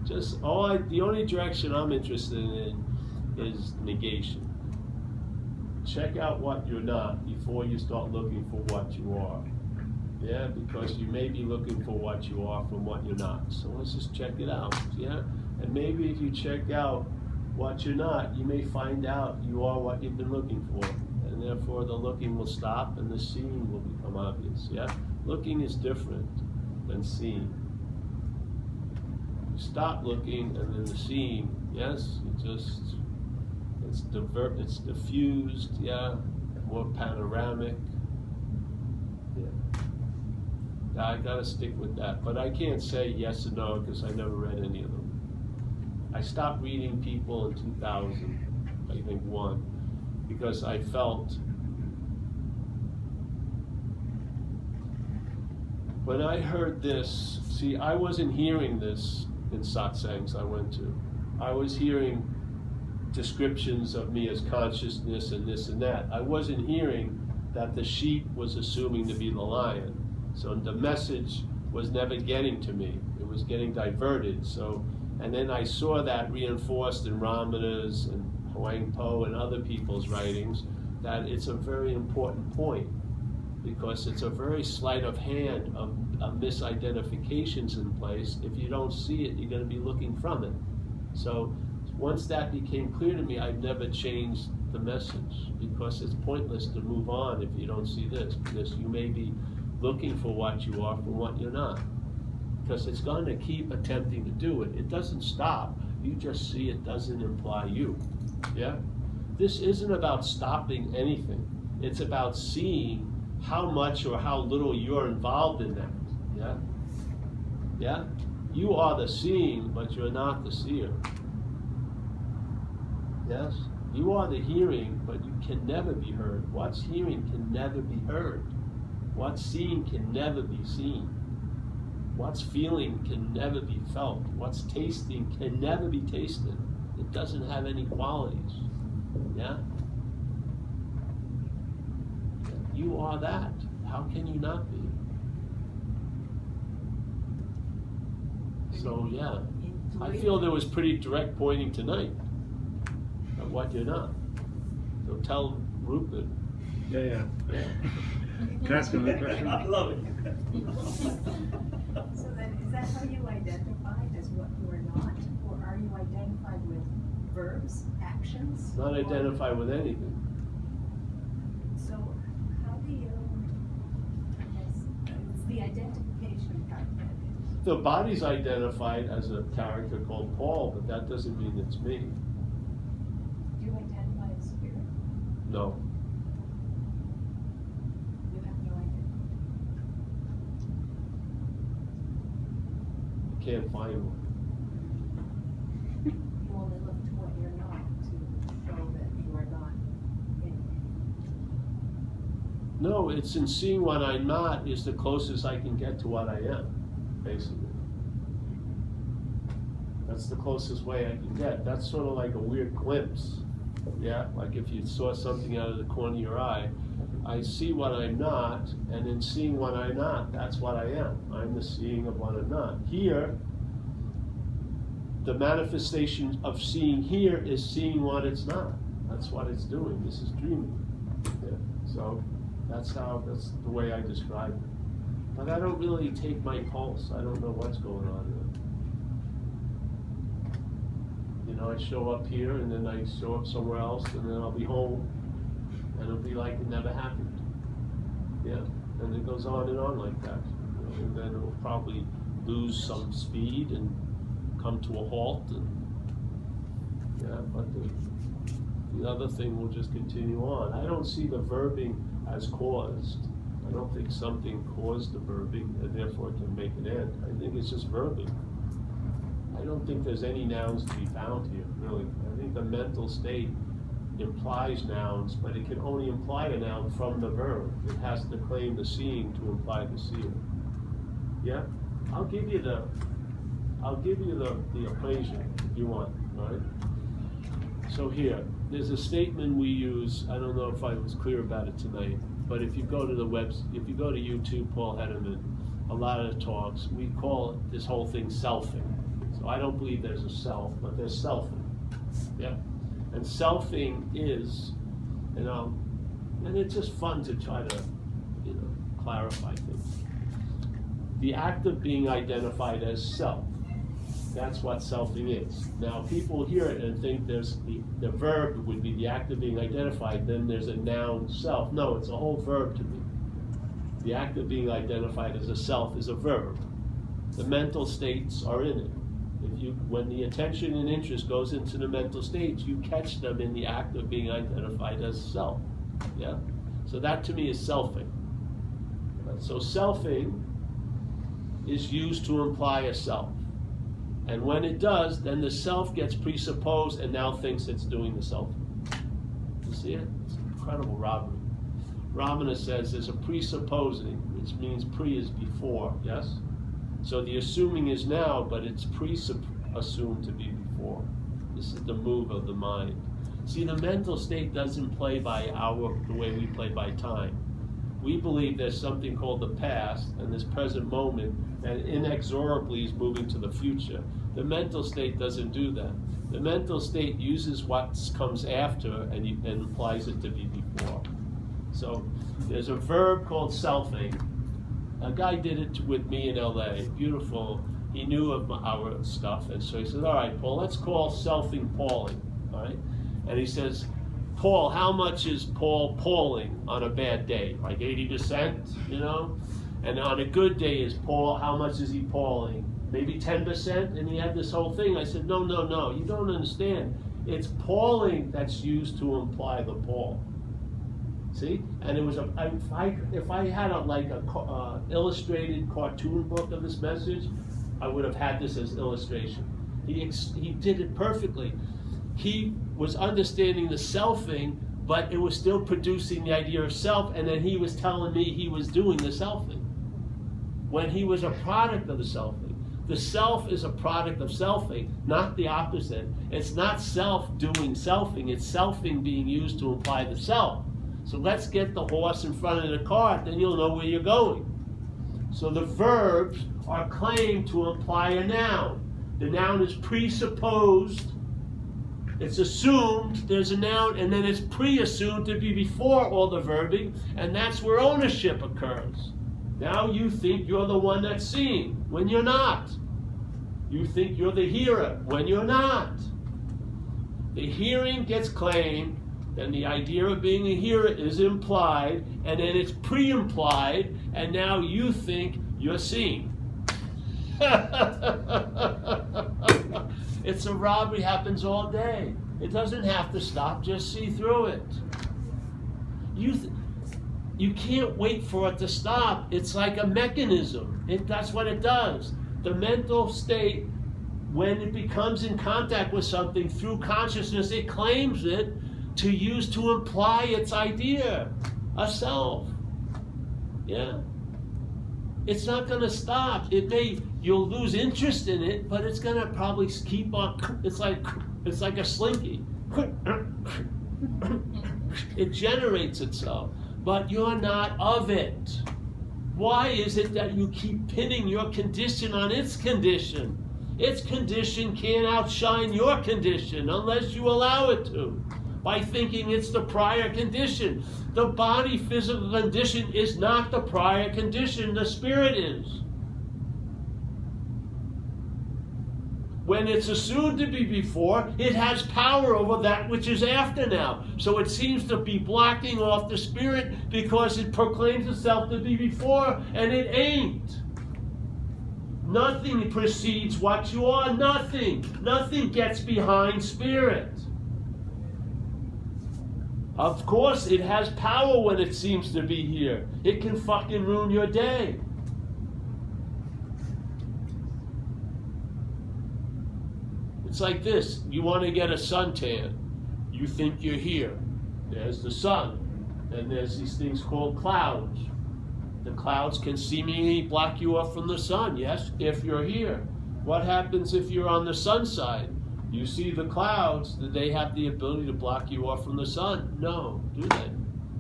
Just the only direction I'm interested in is negation. Check out what you're not before you start looking for what you are. Yeah, because you may be looking for what you are from what you're not. So let's just check it out, yeah? And maybe if you check out what you're not, you may find out you are what you've been looking for. And therefore the looking will stop and the seeing will become obvious, yeah? Looking is different than seeing. You stop looking and then the seeing, yes? It's diffused, yeah? More panoramic. I gotta stick with that, but I can't say yes or no because I never read any of them. I stopped reading people in 2000, I think because I felt When I heard this, see, I wasn't hearing this in satsangs I went to. I was hearing descriptions of me as consciousness and this and that. I wasn't hearing that the sheep was assuming to be the lion. So the message was never getting to me. It was getting diverted. So, and then I saw that reinforced in Ramana's and Huang Po and other people's writings, that it's a very important point, because it's a very sleight of hand of misidentifications in place. If you don't see it, you're going to be looking from it. So once that became clear to me, I've never changed the message, because it's pointless to move on if you don't see this, because you may be looking for what you are from what you're not, because it's going to keep attempting to do it. It doesn't stop. You just see it doesn't imply you. Yeah? This isn't about stopping anything. It's about seeing how much or how little you're involved in that. Yeah? Yeah? You are the seeing, but you're not the seer. Yes? You are the hearing, but you can never be heard. What's hearing can never be heard. What's seeing can never be seen. What's feeling can never be felt. What's tasting can never be tasted. It doesn't have any qualities. Yeah? You are that. How can you not be? So yeah, I feel there was pretty direct pointing tonight of what you're not. So tell Rupert.
Yeah. Can I ask another question?
I love it.
So then, is that how you identified as what you are not? Or are you identified with verbs, actions?
Not identify with anything.
So how do you, it's the identification part that is.
The body's identified as a character called Paul, but that doesn't mean it's me.
Do you identify as spirit?
No.
You have no idea.
You can't find one.
You only look to what you're not to show that you are not anything.
No, it's in seeing what I'm not is the closest I can get to what I am, basically. That's the closest way I can get. That's sort of like a weird glimpse. Yeah, like if you saw something out of the corner of your eye, I see what I'm not, and in seeing what I'm not, that's what I am. I'm the seeing of what I'm not. Here, the manifestation of seeing here is seeing what it's not. That's what it's doing. This is dreaming. Yeah. So that's the way I describe it. But I don't really take my pulse. I don't know what's going on there. You know, I show up here and then I show up somewhere else and then I'll be home and it'll be like it never happened. Yeah, and it goes on and on like that. You know, and then it'll probably lose some speed and come to a halt. And yeah, but the other thing will just continue on. I don't see the verbing as caused. I don't think something caused the verbing and therefore it can make it end. I think it's just verbing. I don't think there's any nouns to be found here, really. I think the mental state implies nouns, but it can only imply a noun from the verb. It has to claim the seeing to imply the seer. Yeah? I'll give you the equation if you want, all right? So here, there's a statement we use, I don't know if I was clear about it tonight, but if you go to if you go to YouTube, Paul Hedderman, a lot of the talks, we call this whole thing selfing. So I don't believe there's a self, but there's selfing. Yeah? And selfing is, you know, and it's just fun to try to, you know, clarify things. The act of being identified as self. That's what selfing is. Now, people hear it and think there's the verb would be the act of being identified, then there's a noun self. No, it's a whole verb to me. The act of being identified as a self is a verb. The mental states are in it. When the attention and interest goes into the mental states, you catch them in the act of being identified as self. Yeah? So that to me is selfing. So selfing is used to imply a self. And when it does, then the self gets presupposed and now thinks it's doing the selfing. You see it? It's an incredible robbery. Ramana says there's a presupposing, which means pre is before, yes? So the assuming is now, but it's assumed to be before. This is the move of the mind. See, the mental state doesn't play by the way we play by time. We believe there's something called the past and this present moment, and inexorably is moving to the future. The mental state doesn't do that. The mental state uses what comes after and implies it to be before. So there's a verb called selfing. A guy did it with me in LA, beautiful. He knew of our stuff, and so he said, all right, Paul, let's call selfing Pauling, all right? And he says, Paul, how much is Paul Pauling on a bad day? Like 80%, you know? And on a good day is Paul, how much is he Pauling? Maybe 10%? And he had this whole thing. I said, no, you don't understand. It's Pauling that's used to imply the Paul. See? And it was if I had a illustrated cartoon book of this message, I would have had this as illustration. He did it perfectly. He was understanding the selfing, but it was still producing the idea of self, and then he was telling me he was doing the selfing. When he was a product of the selfing. The self is a product of selfing, not the opposite. It's not self doing selfing, it's selfing being used to imply the self. So let's get the horse in front of the cart, then you'll know where you're going. So the verbs are claimed to imply a noun. The noun is presupposed. It's assumed there's a noun, and then it's pre-assumed to be before all the verbing, and that's where ownership occurs. Now you think you're the one that's seeing, when you're not. You think you're the hearer, when you're not. The hearing gets claimed, then the idea of being a hearer is implied, and then it's pre-implied, and now you think you're seeing. It's a robbery, happens all day. It doesn't have to stop, just see through it. You can't wait for it to stop. It's like a mechanism. That's what it does. The mental state, when it becomes in contact with something through consciousness, it claims it to use to imply its idea, a self. Yeah? It's not going to stop. You'll lose interest in it, but it's going to probably keep on. It's like a slinky. It generates itself, but you're not of it. Why is it that you keep pinning your condition on its condition? Its condition can't outshine your condition unless you allow it to, by thinking it's the prior condition. The body physical condition is not the prior condition, the spirit is. When it's assumed to be before, it has power over that which is after now. So it seems to be blocking off the spirit because it proclaims itself to be before, and it ain't. Nothing precedes what you are, nothing. Nothing gets behind spirit. Of course, it has power when it seems to be here. It can fucking ruin your day. It's like this. You want to get a suntan. You think you're here. There's the sun. And there's these things called clouds. The clouds can seemingly block you off from the sun, yes, if you're here. What happens if you're on the sun side? You see the clouds, do they have the ability to block you off from the sun? No, do they?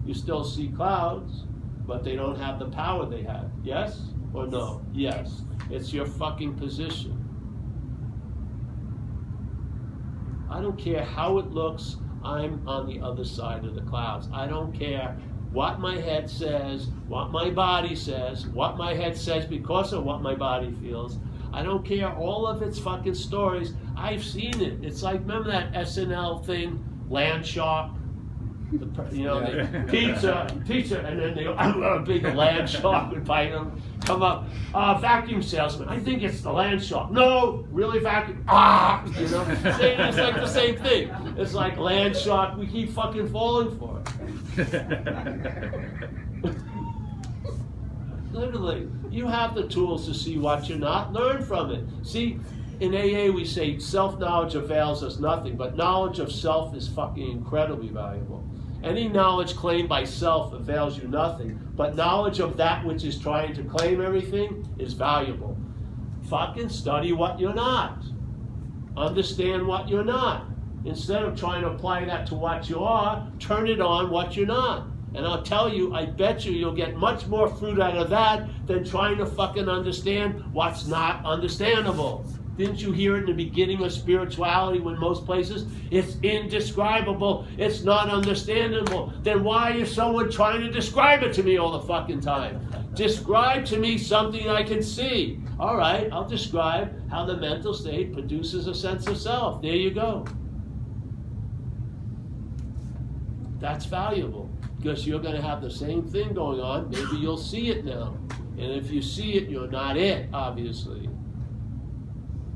You still see clouds, but they don't have the power they had. Yes or no? Yes. It's your fucking position. I don't care how it looks, I'm on the other side of the clouds. I don't care what my head says, what my body says, what my head says because of what my body feels. I don't care all of its fucking stories. I've seen it. It's like, remember that SNL thing, Land Shark? The pizza, and then they go, a big land shark would bite them. Come up, vacuum salesman. I think it's the land shark. No, really vacuum. It's like the same thing. It's like land shark. We keep fucking falling for it. Literally, you have the tools to see what you're not. Learn from it. See, in AA we say self-knowledge avails us nothing, but knowledge of self is fucking incredibly valuable. Any knowledge claimed by self avails you nothing, but knowledge of that which is trying to claim everything is valuable. Fucking study what you're not. Understand what you're not. Instead of trying to apply that to what you are, turn it on what you're not. And I'll tell you, I bet you'll get much more fruit out of that than trying to fucking understand what's not understandable. Didn't you hear it in the beginning of spirituality when most places? It's indescribable. It's not understandable. Then why is someone trying to describe it to me all the fucking time? Describe to me something I can see. All right, I'll describe how the mental state produces a sense of self. There you go. That's valuable because you're going to have the same thing going on. Maybe you'll see it now. And if you see it, you're not it, obviously.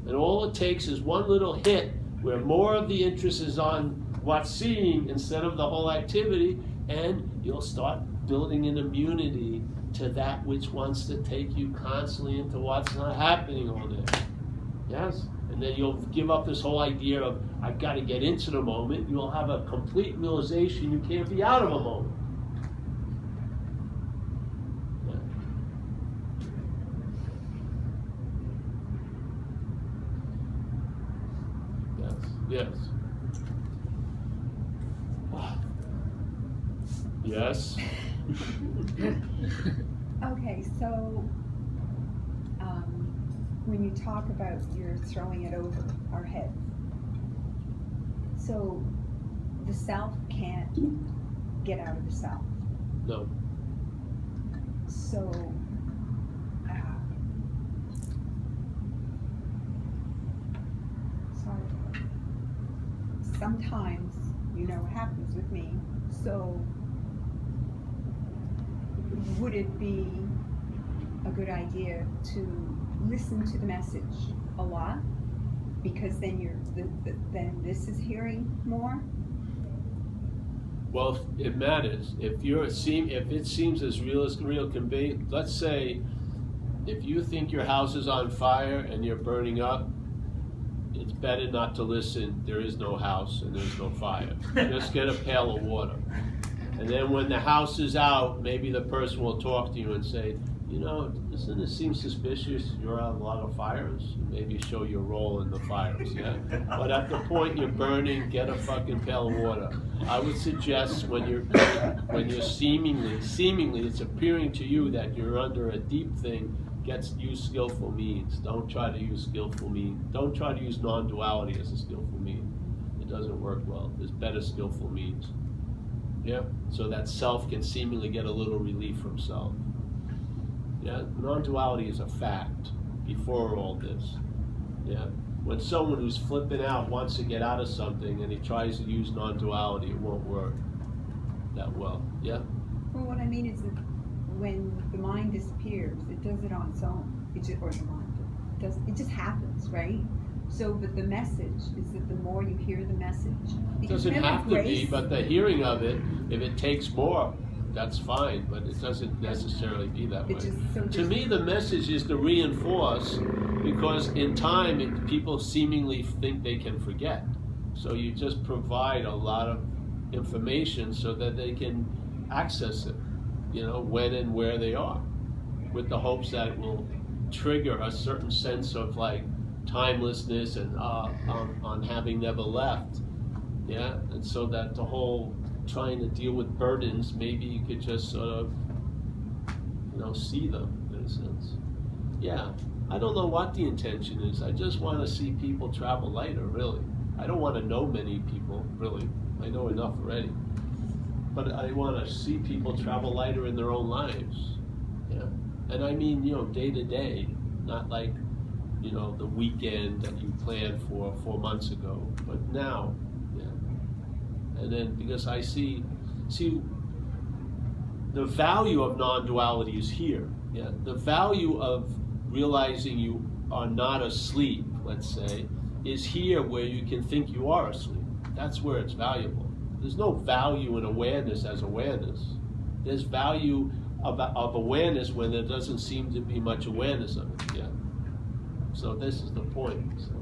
And all it takes is one little hit where more of the interest is on what's seeing instead of the whole activity, and you'll start building an immunity to that which wants to take you constantly into what's not happening all day. Yes? And then you'll give up this whole idea of, I've got to get into the moment. You'll have a complete realization you can't be out of a moment. Yes. Yes.
Okay, so when you talk about you're throwing it over our heads, so the self can't get out of the self.
No.
So sometimes, you know what happens with me, so would it be a good idea to listen to the message a lot? Because then then this is hearing more?
Well, it matters. If it seems as real can be, let's say if you think your house is on fire and you're burning up, it's better not to listen. There is no house and there's no fire. Just get a pail of water. And then when the house is out, maybe the person will talk to you and say, you know, doesn't it seem suspicious? You're on a lot of fires. Maybe show your role in the fires, yeah? But at the point you're burning, get a fucking pail of water. I would suggest when you're seemingly, it's appearing to you that you're under a deep thing, use skillful means. Don't try to use skillful means. Don't try to use non-duality as a skillful mean. It doesn't work well. There's better skillful means. Yeah? So that self can seemingly get a little relief from self. Yeah? Non-duality is a fact before all this. Yeah? When someone who's flipping out wants to get out of something and he tries to use non-duality, it won't work that well. Yeah?
Well, what I mean is that when the mind disappears, it does it on its own. It just happens, right? So, but the message is that the more you hear the message,
it doesn't have to be, but the hearing of it, if it takes more, that's fine, but it doesn't necessarily be that way. To me, the message is to reinforce, because in time, people seemingly think they can forget. So you just provide a lot of information so that they can access it, you know, when and where they are, with the hopes that it will trigger a certain sense of like timelessness and on having never left, yeah. And so that the whole trying to deal with burdens, maybe you could just sort of, you know, see them in a sense. Yeah, I don't know what the intention is. I just want to see people travel lighter, really. I don't want to know many people, really. I know enough already. But I want to see people travel lighter in their own lives. Yeah. And I mean, you know, day to day, not like, you know, the weekend that you planned for 4 months ago, but now. Yeah. And then because I see the value of non-duality is here. Yeah. The value of realizing you are not asleep, let's say, is here where you can think you are asleep. That's where it's valuable. There's no value in awareness as awareness. There's value of awareness when there doesn't seem to be much awareness of it yet. So this is the point. So.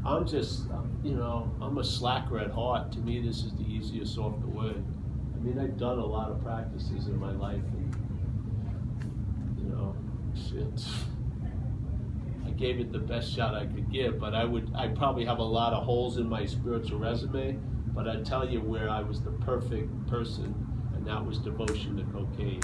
I'm just, I'm a slacker at heart. To me, this is the easiest off the way. I mean, I've done a lot of practices in my life, and, shit. I gave it the best shot I could give, but I probably have a lot of holes in my spiritual resume, but I tell you where I was the perfect person, and that was devotion to cocaine.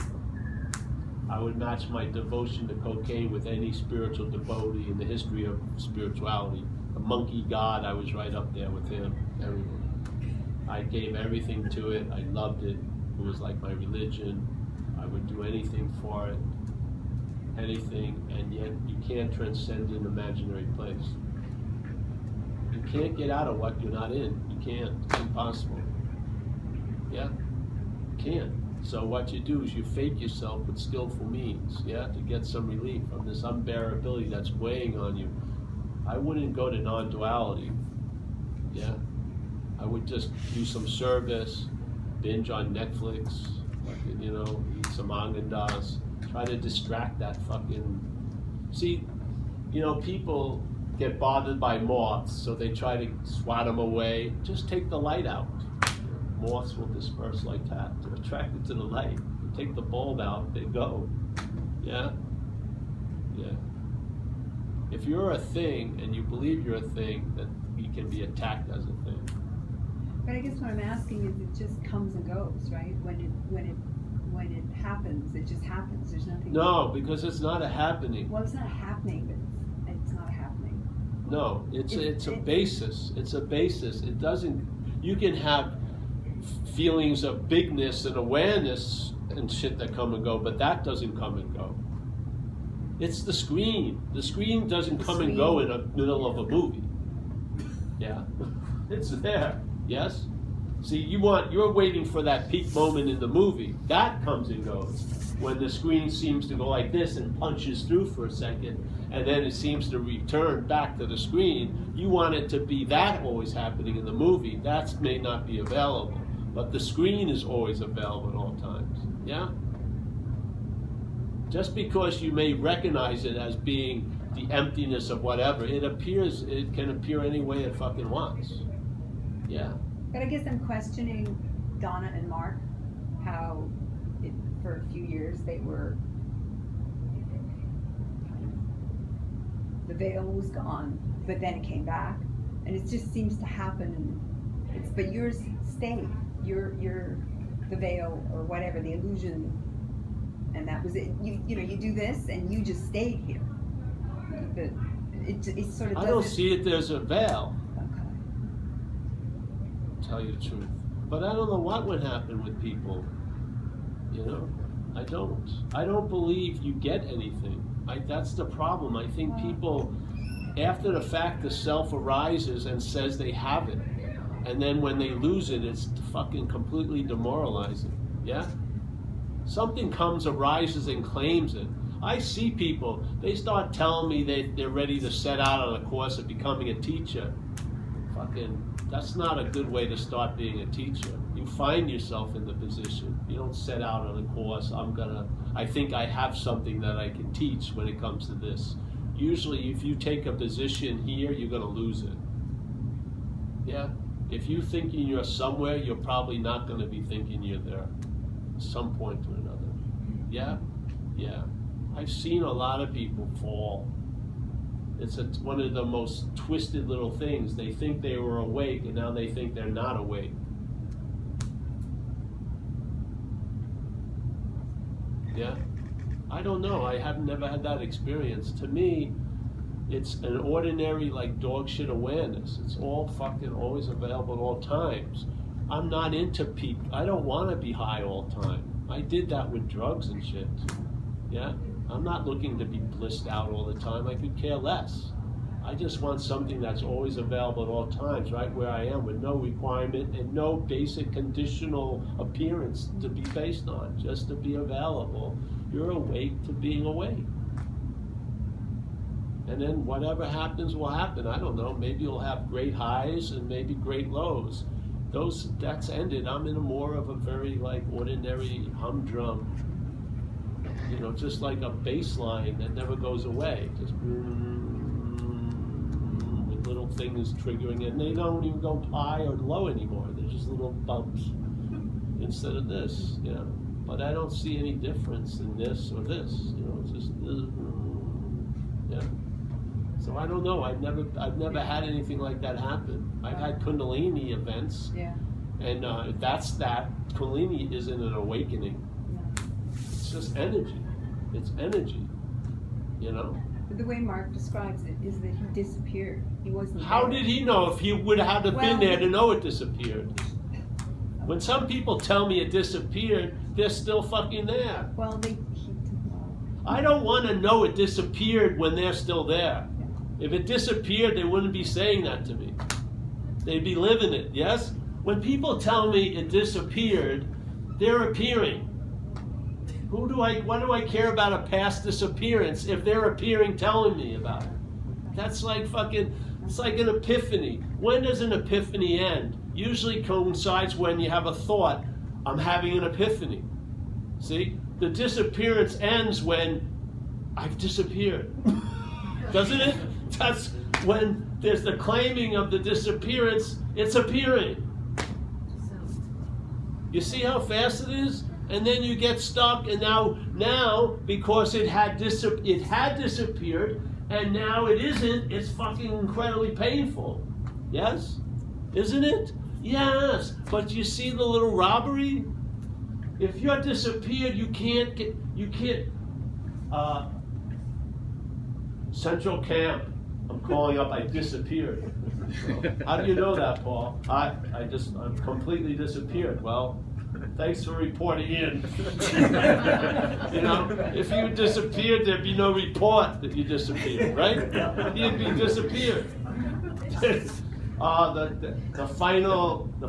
I would match my devotion to cocaine with any spiritual devotee in the history of spirituality. The monkey god, I was right up there with him, everything. I gave everything to it, I loved it, it was like my religion. I would do anything for it, anything, and yet you can't transcend an imaginary place. You can't get out of what you're not in. You can't. It's impossible. Yeah? You can't. So what you do is you fake yourself with skillful means, yeah, to get some relief from this unbearability that's weighing on you. I wouldn't go to non-duality, yeah? I would just do some service, binge on Netflix, eat some Haagen-Dazs, try to distract that fucking... See, people get bothered by moths, so they try to swat them away. Just take the light out. Moths will disperse like that. They're attracted to the light. You take the bulb out, they go. Yeah? Yeah. If you're a thing and you believe you're a thing, then you can be attacked as a thing.
But I guess what I'm asking is, it just comes and goes, right? When it happens, it just happens. There's nothing.
No, because it's not a happening.
Well, it's not happening, but it's not happening.
No, it's a basis. It's a basis. It doesn't. You can have feelings of bigness and awareness and shit that come and go, but that doesn't come and go. It's the screen. The screen doesn't come and go in the middle of a movie. Yeah, it's there. Yes. See, you're waiting for that peak moment in the movie. That comes and goes when the screen seems to go like this and punches through for a second, and then it seems to return back to the screen. You want it to be that always happening in the movie. That may not be available, but the screen is always available at all times. Yeah? Just because you may recognize it as being the emptiness of whatever, it can appear any way it fucking wants. Yeah.
But I guess I'm questioning Donna and Mark, how for a few years they were, the veil was gone, but then it came back, and it just seems to happen. But yours stayed. You're the veil or whatever, the illusion, and that was it. You do this, and you just stayed here. But it sort of.
I don't see it. There's a veil. Tell you the truth, but I don't know what would happen with people. I don't believe you get anything. That's the problem. I think people, after the fact, the self arises and says they have it, and then when they lose it, it's fucking completely demoralizing. Yeah, something arises and claims it. I see people, they start telling me they're ready to set out on a course of becoming a teacher. That's not a good way to start being a teacher. You find yourself in the position. You don't set out on a course, I think I have something that I can teach when it comes to this. Usually if you take a position here, you're gonna lose it. Yeah? If you're thinking you're somewhere, you're probably not gonna be thinking you're there at some point or another. Yeah? Yeah. I've seen a lot of people fall. It's one of the most twisted little things. They think they were awake, and now they think they're not awake. Yeah? I don't know. I have never had that experience. To me, it's an ordinary, like, dog shit awareness. It's all fucking always available at all times. I'm not into peak. I don't want to be high all the time. I did that with drugs and shit. Yeah? I'm not looking to be blissed out all the time. I could care less. I just want something that's always available at all times, right where I am, with no requirement and no basic conditional appearance to be based on, just to be available. You're awake to being awake. And then whatever happens will happen. I don't know. Maybe you'll have great highs and maybe great lows. That's ended. I'm in more of a very ordinary humdrum, just like a bass line that never goes away, just with little thing is triggering it, and they don't even go high or low anymore. They're just little bumps instead of this, you know. But I don't see any difference in this or this, you know. It's just, yeah. So I don't know. I've never had anything like that happen. I've had Kundalini events,
Yeah.
and that's that. Kundalini isn't an awakening.
No.
It's just energy. It's energy, you know.
But the way Mark describes it is that he disappeared. He wasn't
How
there.
did he know if he would have been
Well,
there to know it disappeared? When some people tell me it disappeared, they're still fucking there.
Well,
I don't want to know it disappeared when they're still there. If it disappeared, they wouldn't be saying that to me. They'd be living it, yes? When people tell me it disappeared, they're appearing. What do I care about a past disappearance if they're appearing telling me about it? That's like fucking, it's like an epiphany. When does an epiphany end? Usually coincides when you have a thought, I'm having an epiphany. See? The disappearance ends when I've disappeared. Doesn't it? That's when there's the claiming of the disappearance, it's appearing. You see how fast it is? And then you get stuck, and now because it had disappeared, and now it isn't, it's fucking incredibly painful. Yes? Isn't it? Yes. But you see the little robbery? If you're disappeared, you can't Central Camp, I'm calling up, I disappeared. How do you know that, Paul? I'm completely disappeared. Well, thanks for reporting in. You know, if you disappeared, there'd be no report that you disappeared, right? You'd be disappeared. The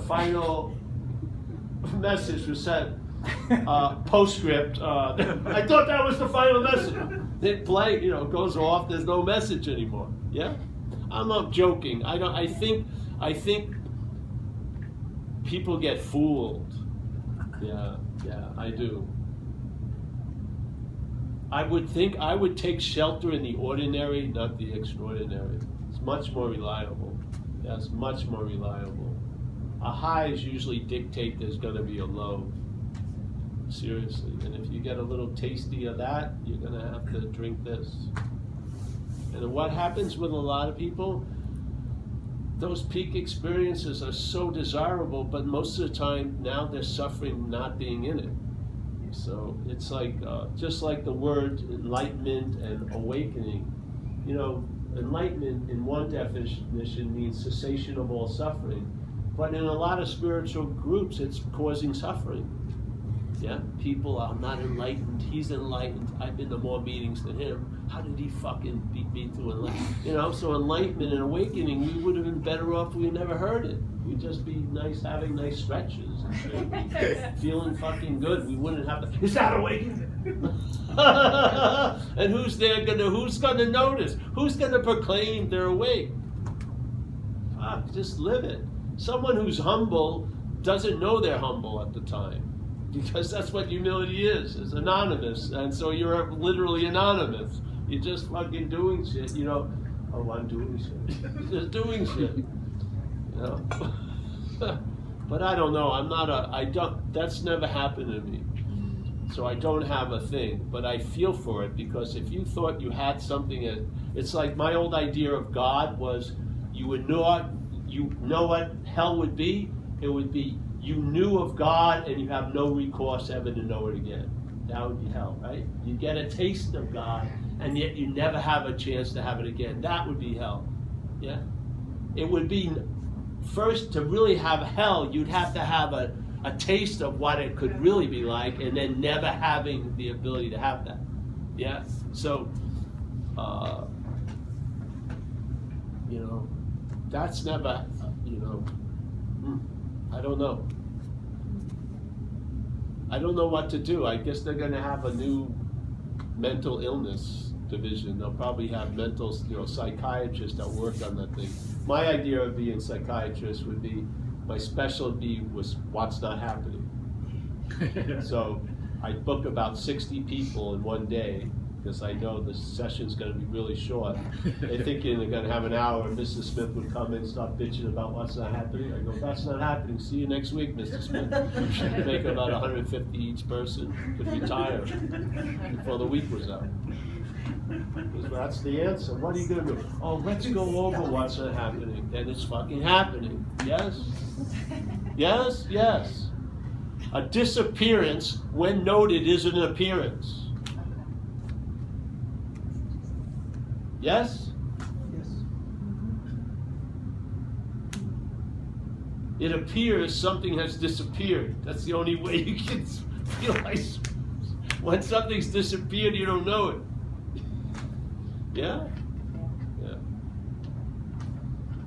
final message was sent. Postscript. I thought that was the final message. It blank, goes off. There's no message anymore. Yeah, I'm not joking. I think people get fooled. Yeah, I do. I would take shelter in the ordinary, not the extraordinary. It's much more reliable. Yes, much more reliable. A highs usually dictate there's going to be a low. Seriously. And if you get a little tasty of that, you're going to have to drink this. And what happens with a lot of people, those peak experiences are so desirable, but most of the time now they're suffering not being in it. So it's like, just like the word enlightenment and awakening. Enlightenment in one definition means cessation of all suffering, but in a lot of spiritual groups it's causing suffering. Yeah, people are not enlightened, he's enlightened, I've been to more meetings than him, how did he fucking beat me to enlightenment? So enlightenment and awakening, we would have been better off if we never heard it. We'd just be nice, having nice stretches and shit, feeling fucking good. We wouldn't have to, is that awakening? And who's gonna notice? Who's gonna proclaim they're awake? Fuck, just live it. Someone who's humble doesn't know they're humble at the time. Because that's what humility is. It's anonymous. And so you're literally anonymous. You're just fucking doing shit, Oh, I'm doing shit. Just doing shit. But I don't know. That's never happened to me. So I don't have a thing. But I feel for it, because if you thought you had something, it's like my old idea of God was you know what hell would be? It would be you knew of God and you have no recourse ever to know it again. That would be hell, right? You get a taste of God and yet you never have a chance to have it again. That would be hell. Yeah? It would be, first, to really have hell, you'd have to have a taste of what it could really be like, and then never having the ability to have that. Yeah? So, that's never, I don't know. I don't know what to do. I guess they're going to have a new mental illness division. They'll probably have mental, psychiatrists that work on that thing. My idea of being a psychiatrist would be, my specialty was what's not happening. So I book about 60 people in one day, because I know the session's gonna be really short. They're thinking they're gonna have an hour, and Mr. Smith would come in and start bitching about what's not happening. I go, that's not happening, see you next week, Mr. Smith. Make about 150 each person, could retire before the week was out. Because that's the answer. What are you gonna do? Oh, let's go over what's not happening. And it's fucking happening. Yes? Yes? Yes. A disappearance, when noted, is an appearance. Yes?
Yes.
It appears something has disappeared. That's the only way you can realize. When something's disappeared, you don't know it. Yeah? Yeah.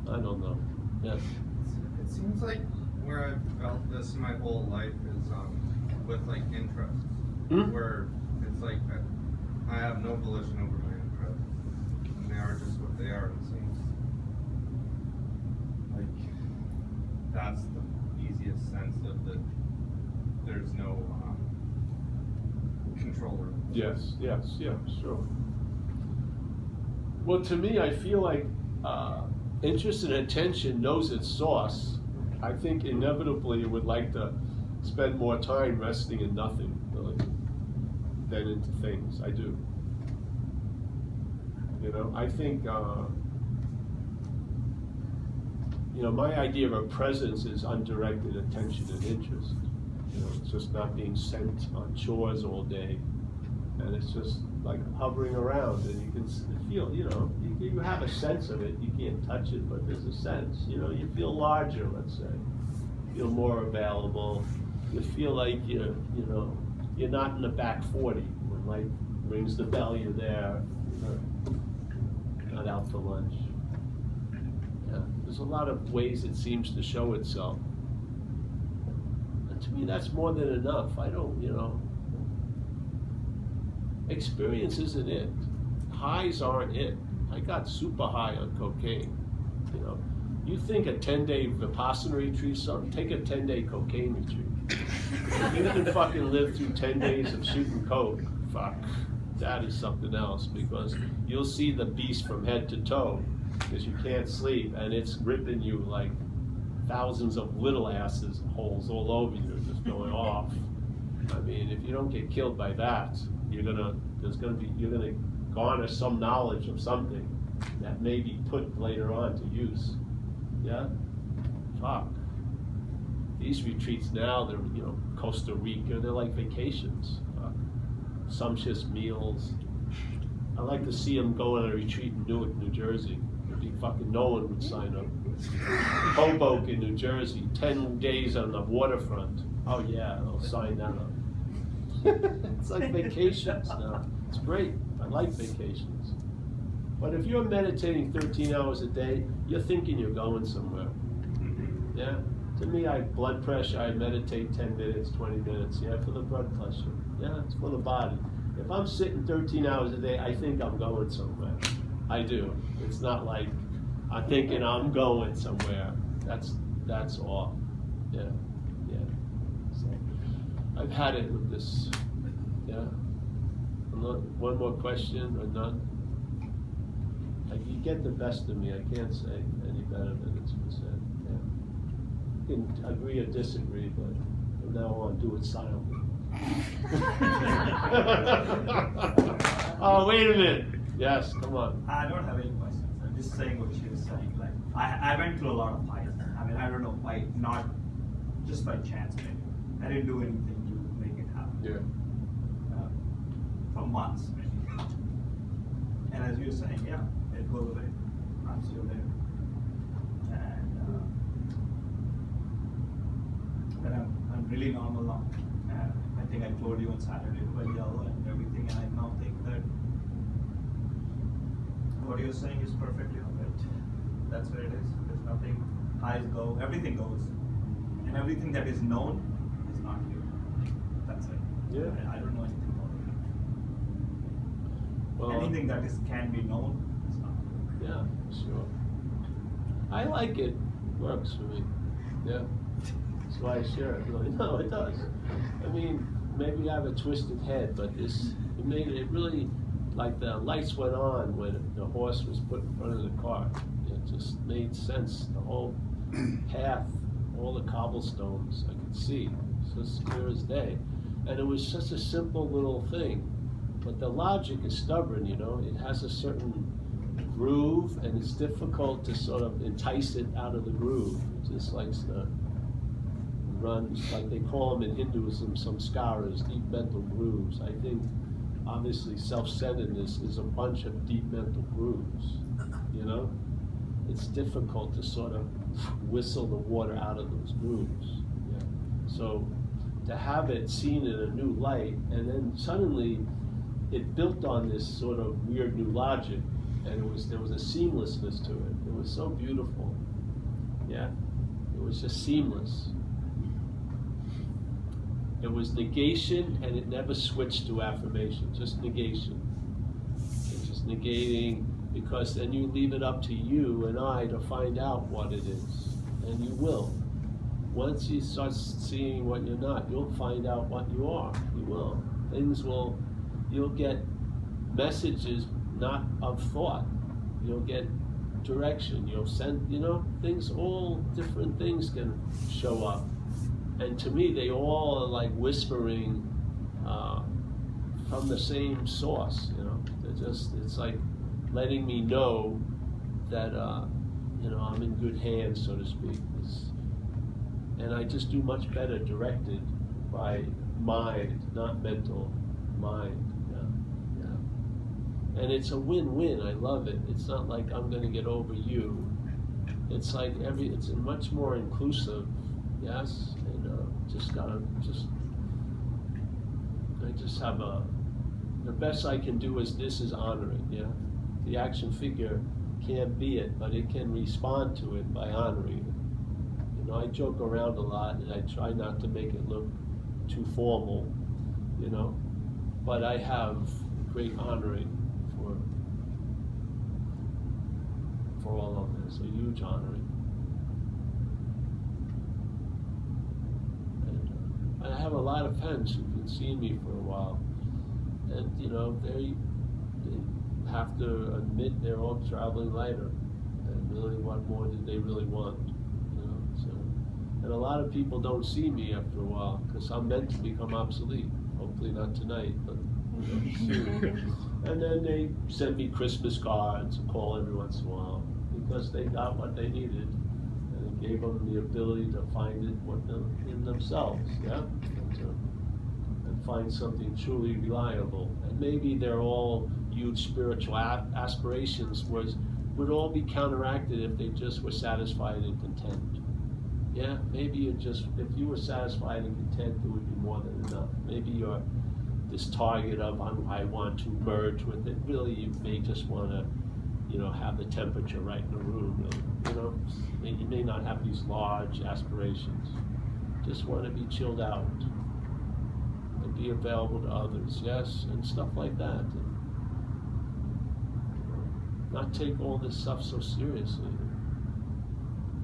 I don't know. Yes.
It seems like where I've felt this my whole life is with like interests, where it's like I have no volition over my interests, and they are just what they are. It seems like that's the easiest sense of that. There's no controller.
Yes, yes, yeah, sure. Well, to me, I feel like interest and attention knows its source. I think inevitably it would like to spend more time resting in nothing, really, than into things. I do. You know, I think, you know, my idea of a presence is undirected attention and interest. You know, it's just not being sent on chores all day. And it's just like hovering around, and you can feel, you know, you have a sense of it. You can't touch it, but there's a sense. You know, you feel larger, let's say. You feel more available. You feel like you're not in the back 40. When life rings the bell, you're there. You're not out to lunch. Yeah, there's a lot of ways it seems to show itself. And to me, that's more than enough. I don't, you know. Experience isn't it. Highs aren't it. I got super high on cocaine. You know, you think a 10-day Vipassana retreat, something, take a 10-day cocaine retreat. If you can fucking live through 10 days of shooting coke, fuck, that is something else, because you'll see the beast from head to toe, because you can't sleep, and it's ripping you like thousands of little asses holes all over you, just going off. I mean, if you don't get killed by that, you're gonna garner some knowledge of something that may be put later on to use. Yeah? Fuck. These retreats now, they're, you know, Costa Rica, they're like vacations. Sumptuous meals. I like to see them go on a retreat in Newark, New Jersey. It'd be fucking, no one would sign up. Hoboken, New Jersey, 10 days on the waterfront. Oh yeah, I'll sign that up. It's like vacations now. It's great. I like vacations. But if you're meditating 13 hours a day, you're thinking you're going somewhere. Yeah? To me, I have blood pressure, I meditate 10 minutes, 20 minutes. Yeah, for the blood pressure. Yeah, it's for the body. If I'm sitting 13 hours a day, I think I'm going somewhere. I do. It's not like I'm thinking I'm going somewhere. That's off. Yeah. Yeah. So I've had it with this. Yeah. One more question or none? You get the best of me. I can't say any better than it's been said. Yeah. You can agree or disagree, but from now on, do it silently. Oh, wait a minute. Yes, come on.
I don't have any questions. I'm just saying what she was saying. Like, I went through a lot of highs. I mean, I don't know why, not just by chance, maybe. I didn't do anything to make it happen.
Yeah.
For months, maybe. And as you were saying, yeah, it goes away. I'm still there. And I'm really normal now. I think I told you on Saturday quite well and everything, and I now think that what you're saying is perfectly alright. That's where it is. There's nothing. Highs go, everything goes, and everything that is known is not here. That's it.
Yeah.
I don't know anything about it.
Well,
Anything that can be known is not here.
yeah, sure. I like it. Works for me. Yeah. That's why I share it. Really. No, it does. I mean, maybe I have a twisted head, but it really like the lights went on when the horse was put in front of the car. It just made sense. The whole path, all the cobblestones, I could see. It's just clear as day. And it was such a simple little thing. But the logic is stubborn, you know. It has a certain groove, and it's difficult to sort of entice it out of the groove. It just likes to run, like they call them in Hinduism, samskaras, deep mental grooves. I think, obviously, self-centeredness is a bunch of deep mental grooves, you know? It's difficult to sort of whistle the water out of those grooves. Yeah. So to have it seen in a new light, and then suddenly it built on this sort of weird new logic, and there was a seamlessness to it. It was so beautiful. Yeah, it was just seamless. It was negation, and it never switched to affirmation. Just negation. It's just negating, because then you leave it up to you and I to find out what it is, and you will. Once you start seeing what you're not, you'll find out what you are. You will. You'll get messages not of thought. You'll get direction. You'll send, you know, things, all different things can show up. And to me, they all are like whispering from the same source, you know. It's like letting me know that, you know, I'm in good hands, so to speak. And I just do much better directed by mind, not mental, mind. And it's a win-win. I love it. It's not like I'm going to get over you. It's like it's much more inclusive. Yes, and I just have the best I can do is honoring. Yeah, the action figure can't be it, but it can respond to it by honoring it. You know, I joke around a lot, and I try not to make it look too formal. You know, but I have great honoring for all of this, a huge honoring. And I have a lot of fans who've been seeing me for a while, and you know, they have to admit they're all traveling lighter, and really, what more did they really want? You know, so, and a lot of people don't see me after a while because I'm meant to become obsolete. Hopefully not tonight, but you know, soon. And then they send me Christmas cards and call every once in a while because they got what they needed, and it gave them the ability to find it in themselves, yeah, and find something truly reliable. And maybe they're all huge spiritual aspirations would all be counteracted if they just were satisfied and content. Yeah, maybe if you were satisfied and content, it would be more than enough. Maybe you're this target of I want to merge with it. Really, you may just want to, you know, have the temperature right in the room. Really. You know, you may not have these large aspirations. Just want to be chilled out and be available to others. Yes, and stuff like that. And, you know, not take all this stuff so seriously.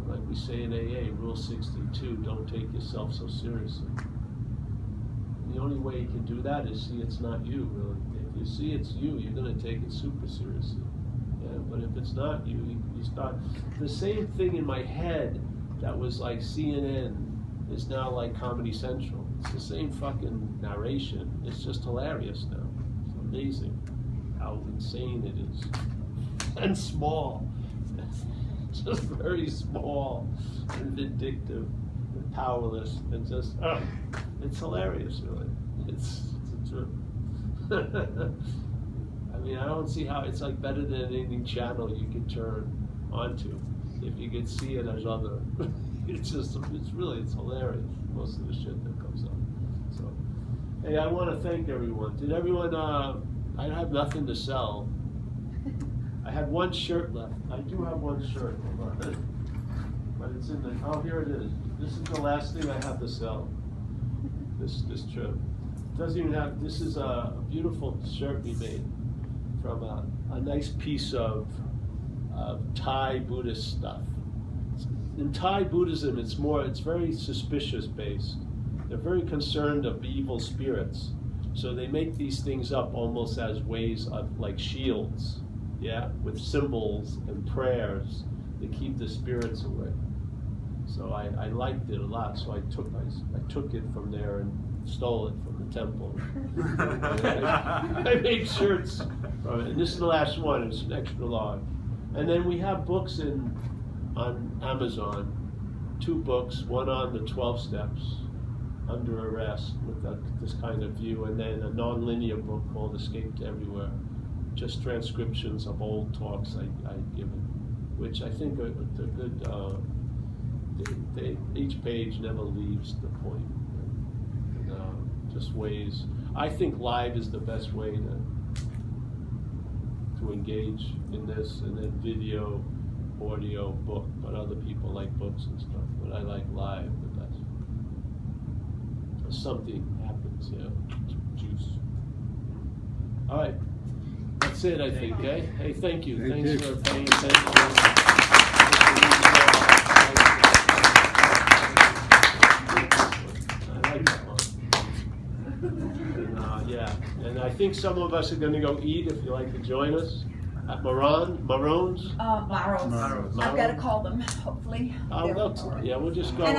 Like we say in AA, Rule 62, don't take yourself so seriously. The only way you can do that is see it's not you, really. If you see it's you, you're going to take it super seriously. Yeah, but if it's not you, you start. The same thing in my head that was like CNN is now like Comedy Central. It's the same fucking narration. It's just hilarious now. It's amazing how insane it is. And small. Just very small and vindictive and powerless and just, it's hilarious, really. It's a trip. I mean, I don't see how it's like better than any channel you can turn onto if you could see it as other. It's hilarious, most of the shit that comes up. So, hey, I want to thank everyone. Did everyone, I have nothing to sell. I had one shirt left. I do have one shirt, but it's in the, oh, here it is. This is the last thing I have to sell this trip. It doesn't even have, this is a beautiful shirt we made from a nice piece of Thai Buddhist stuff. In Thai Buddhism, it's very suspicious based. They're very concerned of evil spirits. So they make these things up almost as ways of like shields, yeah, with symbols and prayers to keep the spirits away. So I liked it a lot. So I took it from there and stole it from the temple. I made shirts from it. And this is the last one. It's an extra large. And then we have books on Amazon. 2 books. One on the 12 steps, under arrest, with this kind of view, and then a non-linear book called Escape to Everywhere. Just transcriptions of old talks I'd given, which I think are good. Each page never leaves the point. And, just ways. I think live is the best way to engage in this, and then video, audio, book. But other people like books and stuff. But I like live the best. Something happens, yeah. Juice. All right. That's it, I think, eh? Hey, thank you.
Thank
Thanks
you.
for paying attention. I like that one. And, yeah, and I think some of us are going to go eat if you'd like to join us at Maroon's.
Maros.
Maros.
I've got to call them, hopefully.
Yeah, we'll just go.
And